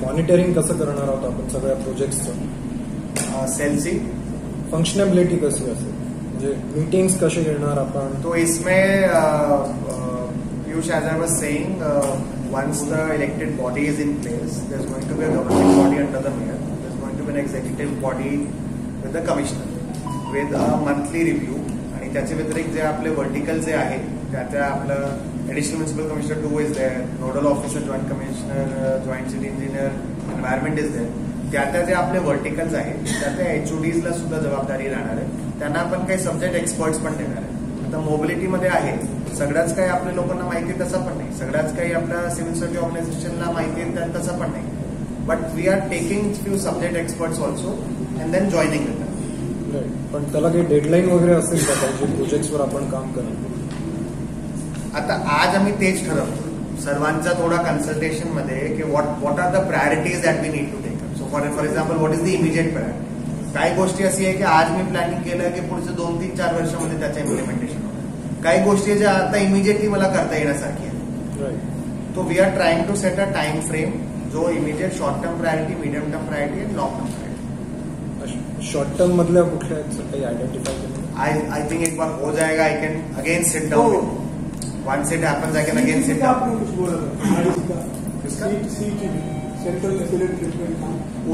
Speaker 5: मॉनिटरिंग कसं करणार आहोत आपण सगळ्या प्रोजेक्टचं?
Speaker 4: सेलची
Speaker 5: फंक्शनेबिलिटी कशी असेल, म्हणजे मीटिंग्स कसे घेणार आपण?
Speaker 4: तो इसमें Piyush, as I was saying, once the elected body is in place, there's going to be a governing body under the mayor. There's going to be an executive body with the commissioner, with a monthly review. आणि त्याच्या व्यतिरिक्त जे आपले vertical जे आहे त्या आपलं additional municipal commissioner 2 is there, nodal officer, joint commissioner, joint city engineer, environment is there. त्या जे आपले वर्टिकल्स आहेत त्या HODsला सुद्धा जबाबदारी राहणार आहे. त्यांना आपण काही सब्जेक्ट एक्सपर्ट्स पण देणार आहे. आता मोबिलिटीमध्ये आहे, सगळ्याच काही आपल्या लोकांना माहिती तसं पण नाही, सगळ्याच काही आपल्या सिव्हिल सर्व्हिस ऑर्गनायझेशनला माहिती तसं पण नाही. But we are taking few subject experts also and then joining with them.
Speaker 5: पण त्याला काही डेडलाईन वगैरे असेल का पाहिजे प्रोजेक्ट्सवर आपण काम करतो?
Speaker 4: आता आज आम्ही तेच ठरवतो सर्वांचा थोडा कन्सल्टेशन मध्ये की what are the priorities that we need to take. So for example what is the immediate priority. काही गोष्टी अशी आहे की आज मी प्लॅनिंग केलं की पुढचे 2-3-4 वर्षामध्ये त्याचं इम्प्लिमेंटेशन होतं. काही गोष्टी ज्या आता इमिजिएटली मला करता येण्यासारखी आहे. तो we are trying to set a time frame जो immediate short term priority, medium term priority आणि long term priority.
Speaker 5: Short term मधल्या कुठल्या काही आयडेंटिफाय केलं?
Speaker 4: आई थिंक एक बार हो जाएगा. I can again sit down. Once it happens, I can again sit down.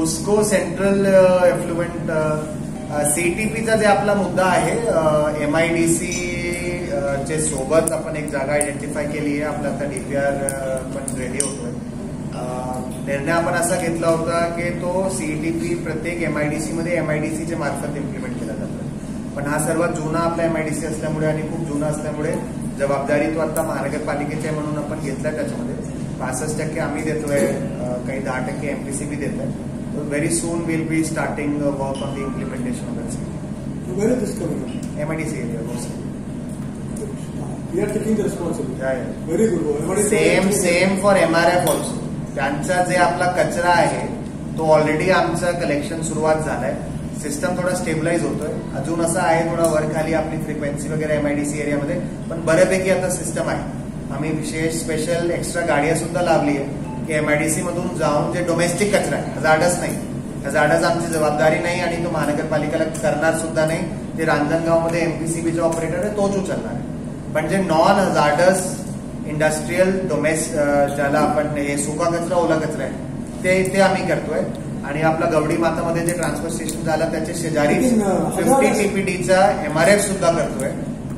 Speaker 4: उसको सेंट्रल एफ्लुएंट CTP चा जे आपला मुद्दा आहे, MIDC चे सोबत आपण एक जागा आयडेंटिफाय केली आहे. आपला आता DPR पण रेडी होतोय. निर्णय आपण असा घेतला होता की तो CTP प्रत्येक MIDC मध्ये MIDC च्या मार्फत इम्प्लिमेंट केला जातो. पण हा सर्वात जुना आपला MIDC असल्यामुळे आणि खूप जुना असल्यामुळे जबाबदारी तो आता महानगरपालिकेची आहे म्हणून आपण घेतलाय. त्याच्यामध्ये 65% आम्ही देतोय, काही 10% MPCB देत आहे. Very soon will be starting work on the implementation of that MIDC area. Same for MRF also. त्यांचा जे आपला कचरा आहे तो ऑलरेडी आमचं कलेक्शन सुरुवात झालाय. सिस्टम थोडा स्टेबलाइज होतोय. अजून असं आहे थोडा वर खाली आपली फ्रिक्वेन्सी वगैरे MIDC एरियामध्ये, पण बऱ्यापैकी आता सिस्टम आहे. आम्ही विशेष स्पेशल एक्स्ट्रा गाड्या सुद्धा लावली आहे की MIDC मधून जाऊन जे डोमेस्टिक कचरा आहे, हजार्डस नाही, हजार्डस आमची जबाबदारी नाही आणि तो महानगरपालिकेला करणार सुद्धा नाही. ते रांजणगावमध्ये MPCB जो ऑपरेटर आहे तोच उचलणार आहे. पण जे नॉन हजार्डस इंडस्ट्रीयल ज्याला आपण हे सुका कचरा ओला कचरा आहे ते आम्ही करतोय. आणि आपला गवडी मातामध्ये जे ट्रान्सफर स्टेशन झालं त्याच्या शेजारी 50 TPDचा MRF सुद्धा करतोय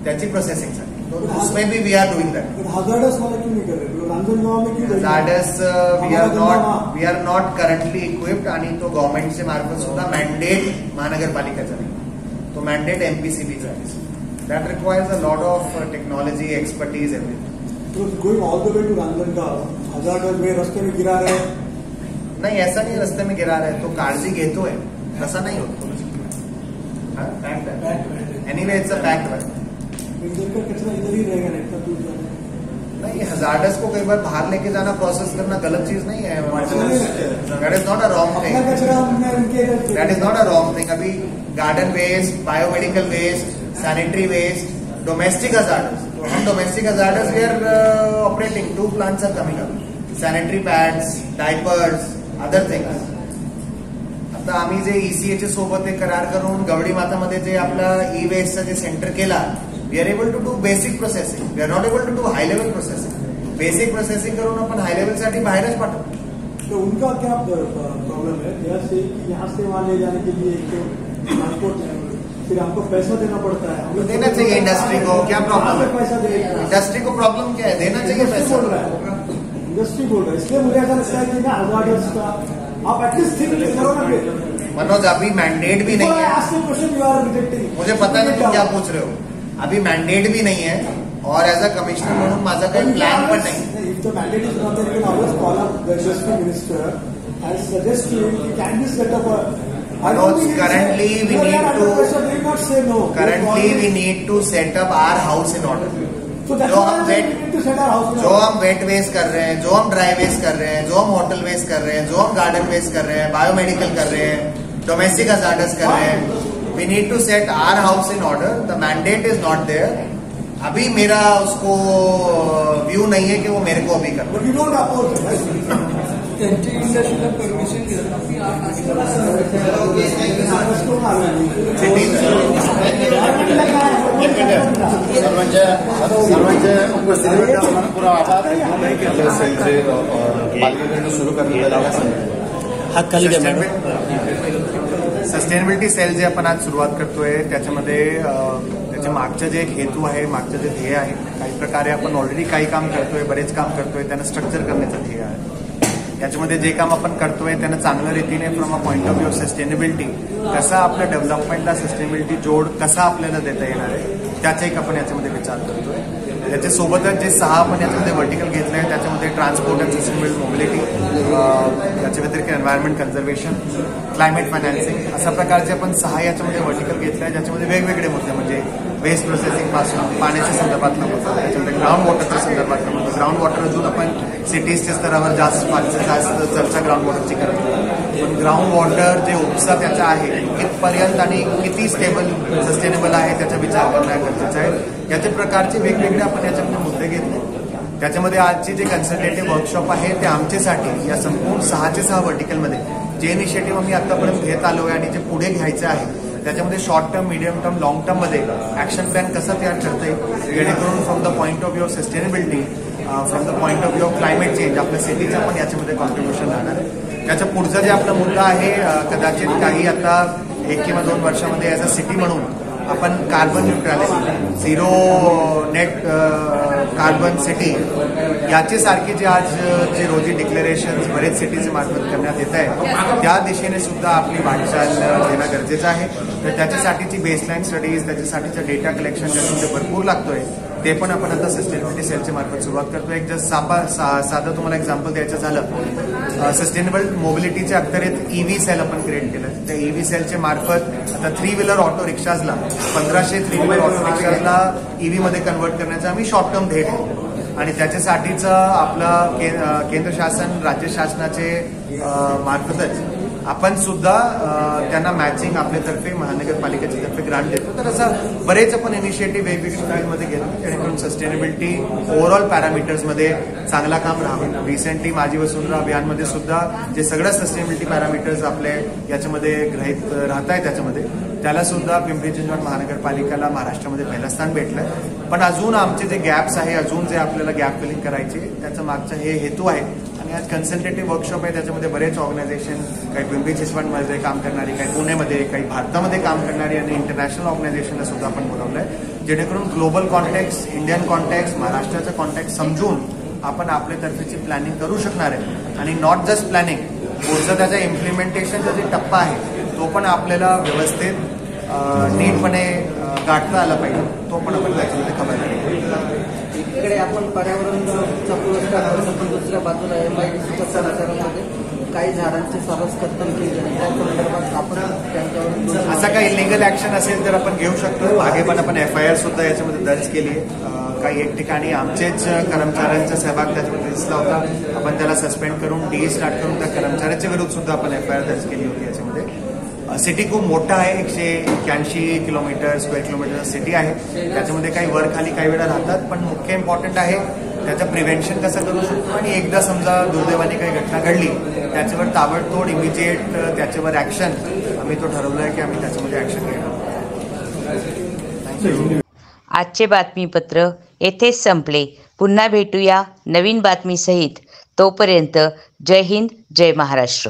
Speaker 4: त्याची प्रोसेसिंगसाठी. उसमें भी we are doing that.
Speaker 5: Hazardous वाला क्यों नहीं कर रहे? रांजणगाव में क्यों?
Speaker 4: Hazardous we are not currently equipped आणि तो गव्हर्नमेंटचे मार्फत सुद्धा मॅन्डेट महानगरपालिकेचा नाही, तो मॅन्डेट MPCBचा आहे. That requires a lot of technology, expertise, everything.
Speaker 5: Going all the way to Ranjangaon, hazardous में रस्ते में गिरा रहे
Speaker 4: नहीं, ऐसा नहीं रस्ते में गिरा रहा है. तो काळजी घेतोय, तसा नहीं होतो. Anyway it's a fact. नहीं, हजार्डस को कई बार बाहर लेके जाना, प्रोसेस करना गलत चीज नहीं है. That is not a wrong thing. That is not a wrong thing. अभी garden waste, biomedical waste, sanitary waste, domestic hazardous. तो हम domestic hazardous we are operating. 2 plants are coming up. Sanitary pads, diapers, other things. आता आम्ही जे ECA सोबत एक करार करून गवडी मातामध्ये जे आपला ई वेस्टचं जे सेंटर केला, we are able to do basic processing. We are not able to do high level processing. Basic processing करून आपण हाई लेवल साठी बाहेरच पाठवतो.
Speaker 5: तो उनका क्या प्रॉब्लम है? यहाँ से वहाँ ले जाने के लिए ट्रांसपोर्ट, फिर हमको पैसा देना पड़ता है.
Speaker 4: देना चाहिए इंडस्ट्री को. क्या प्रॉब्लम है? पैसा देगा इंडस्ट्री को. प्रॉब्लम क्या है? देना चाहिए पैसा.
Speaker 5: इंडस्ट्री बोल रहा है, इसलिए मुझे ऐसा लगता है कि ना हजार्डस का आप एटलीस्ट थिंक करो ना.
Speaker 4: मनोज, अभी मैंडेट भी नहीं है. मुझे पता नहीं तुम क्या पूछ रहे हो. अभी मैंडेट भी नहीं है और एज अ कमिश्नर म्हणून माझा काही प्लॅन पण नाही.
Speaker 5: If the mandate is not there, you can always call up the industry minister and suggest to him कि can be set up.
Speaker 4: Currently we need to set up our house in order. जो हम wet waste कर रहे हैं, जो हम dry waste कर रहे हैं, जो हम होटल वेस्ट कर रहे हैं, जो हम गार्डन वेस्ट कर रहे हैं, बायोमेडिकल कर रहे हैं, डोमेस्टिक हजार्डस कर रहे हैं, we need to set our house in order. The mandate is not there. अभी मेरा उसको व्यू नहीं है कि वो मेरे को अभी कर.
Speaker 10: त्यांची इंडस्ट्रीला परमिशन
Speaker 3: सर्वांच्या उपस्थितीबद्दल मनपूर्वक आभार. सुरू करण्यात सस्टेनेबिलिटी सेल जे आपण आज सुरुवात करतोय त्याच्यामध्ये त्याच्या मागचं जे एक हेतू आहे, मागचं जे ध्येय आहे, काही प्रकारे आपण ऑलरेडी काही काम करतोय, बरेच काम करतोय, त्यांना स्ट्रक्चर करण्याचं ध्येय आहे. याच्यामध्ये जे काम आपण करतोय त्यांना चांगल्या रीतीने from a point of view of sustainability कसा आपल्या डेव्हलपमेंटला सस्टेनेबिलिटी जोड कसा आपल्याला देता येणार आहे त्याचा एक आपण याच्यामध्ये विचार करतोय.
Speaker 4: त्याच्यासोबतच जे 6 आपण याच्यामध्ये व्हर्टिकल घेतले आहे त्याच्यामध्ये ट्रान्सपोर्ट अँड सस्टेनेबल मोबिलिटी, त्याच्या व्यतिरिक्त एन्व्हायरमेंट कन्झर्वेशन, क्लायमेट फायनान्सिंग अशा प्रकारचे आपण 6 याच्यामध्ये व्हर्टिकल घेतले आहे, ज्याच्यामध्ये वेगवेगळे मुद्दे म्हणजे वेस्ट प्रोसेसिंग पासून पाण्याच्या संदर्भातला मुद्दा, त्याच्यामध्ये ग्राउंड वॉटरच्या संदर्भातला मुद्दा. ग्राउंड वॉटर अजून आपण सिटीजच्या स्तरावर जास्त चर्चा ग्राउंड वॉटरची करतो, पण ग्राउंड वॉटर जे उपसा त्याचा आहे कितपर्यंत आणि किती स्टेबल सस्टेनेबल आहे त्याचा विचार करणं गरजेचं आहे. याचे प्रकारचे वेगवेगळे आपण याच्यामध्ये मुद्दे घेतले. त्याच्यामध्ये आजची जे कन्सल्टेटिव्ह वर्कशॉप आहे ते आमच्यासाठी या संपूर्ण 6चे 6 व्हर्टिकलमध्ये जे इनिशिएटिव्ह आम्ही आतापर्यंत घेत आलो आहे आणि जे पुढे घ्यायचं आहे त्याच्यामध्ये short term, medium term, long टर्ममध्ये ॲक्शन प्लॅन कसा तयार करता येईल, जेणेकरून from the point of view of sustainability, from the point of view of climate change आपल्या सिटीचं पण याच्यामध्ये कॉन्ट्रीब्युशन राहणार आहे. त्याचा पुढचा जे आपला मुद्दा आहे, कदाचित काही आता 1 किंवा 2 वर्षामध्ये ॲज अ सिटी म्हणून आपण carbon neutrality, zero net carbon city याचे सारखे जे आज जे रोजी डिक्लेरेशन बरेच सिटीज मार्फत करण्यात येत आहे त्या दिशेने सुद्धा आपली वाटचाल घेणं गरजेचं आहे. तर त्याच्यासाठीची बेसलाईन स्टडीज, त्याच्यासाठीचं डेटा कलेक्शन ज्याच्यामध्ये भरपूर लागतोय ते पण आपण आता सस्टेनेबिलिटी सेलच्या मार्फत सुरुवात करतोय. एक जस्ट साधं तुम्हाला एक्झाम्पल द्यायचं झालं, सस्टेनेबल मोबिलिटीच्या अखत्यारीत EV सेल आपण क्रिएट केलं. त्या EV सेलच्या मार्फत आता 3 व्हीलर ऑटो रिक्षाजला 1500 3 व्हीलर ऑटो रिक्षाजला EV मध्ये कन्वर्ट करण्याचा आम्ही शॉर्ट टर्म ध्येय ठेवतो आणि त्याच्यासाठीचं आपलं केंद्र शासन, राज्य शासनाचे मार्फतच आपण सुद्धा त्यांना मॅचिंग आपल्यातर्फे महानगरपालिकेच्या तर्फे ग्रांट देतो. तर असं बरेच आपण इनिशिएटिव्ह वेगवेगळ्या स्टाईलमध्ये घेतो जेणेकरून सस्टेनेबिलिटी ओव्हरऑल पॅरामीटर्समध्ये चांगला काम राहावं. रिसेंटली माझी वसुंधरा अभियानमध्ये सुद्धा जे सगळं सस्टेनेबिलिटी पॅरामीटर्स आपले याच्यामध्ये गृहीत राहत आहे त्याला सुद्धा पिंपरी चिंचवड महानगरपालिकेला महाराष्ट्रामध्ये पहिलं स्थान भेटलंय. पण अजून आमचे जे गॅप्स आहे, अजून जे आपल्याला गॅप फिलिंग करायचे त्याचं मागचं हे हेतू आहे. आणि आज कन्सल्टेटिव्ह वर्कशॉप आहे, त्याच्यामध्ये बरेच ऑर्गनायझेशन, काही पिंपरी चिंचवडमध्ये काम करणारी, काही पुणेमध्ये, काही भारतामध्ये काम करणारी आणि इंटरनॅशनल ऑर्गनायझेशनला सुद्धा आपण बोलावलंय, जेणेकरून ग्लोबल कॉन्टॅक्ट, इंडियन कॉन्टॅक्ट, महाराष्ट्राचा कॉन्टॅक्ट समजून आपण आपल्यातर्फेची प्लॅनिंग करू शकणार आहे. आणि नॉट जस्ट प्लॅनिंग, पुढचा त्याचा इम्प्लिमेंटेशनचा जे टप्पा आहे तो पण आपल्याला व्यवस्थित नीटपणे गाठता आला पाहिजे, तो पण आपण त्याच्यामध्ये खबर करू.
Speaker 6: इकडे आपण पर्यावरणचा पुरस्कार पण दुसऱ्या बाजूला MIDC काही झाडांचे सरस कत्तल केले, त्या संदर्भात आपण त्यांच्यावर
Speaker 4: असा काही इलिगल ऍक्शन असेल तर आपण घेऊ शकतो. मागे पण आपण FIR सुद्धा याच्यामध्ये दर्ज केली आहे. काही एक ठिकाणी आमचेच कर्मचाऱ्यांचा सहभाग त्याच्यामध्ये दिसला होता, आपण त्याला सस्पेंड करून स्टार्ट करून त्या कर्मचाऱ्याच्या विरुद्ध सुद्धा आपण FIR दर्ज केली होती. याच्यामध्ये सिटी खूप मोठा आहे, 181 किलोमीटर स्क्वेअर किलोमीटर सिटी आहे. त्याच्यामध्ये काही वर खाली काही वेळा राहतात, पण मुख्य इम्पॉर्टंट आहे त्याचं प्रिव्हेन्शन कसं करू शकतो. आणि एकदा समजा दुर्दैवाने काही घटना घडली त्याच्यावर ताबडतोब इमिजिएट त्याच्यावर ऍक्शन आम्ही तो ठरवलाय की आम्ही त्याच्यामध्ये ऍक्शन घेणार. थँक्यू.
Speaker 2: आजचे बातमीपत्र येथेच संपले. पुन्हा भेटूया नवीन बातमीसहित. तोपर्यंत जय हिंद, जय महाराष्ट्र.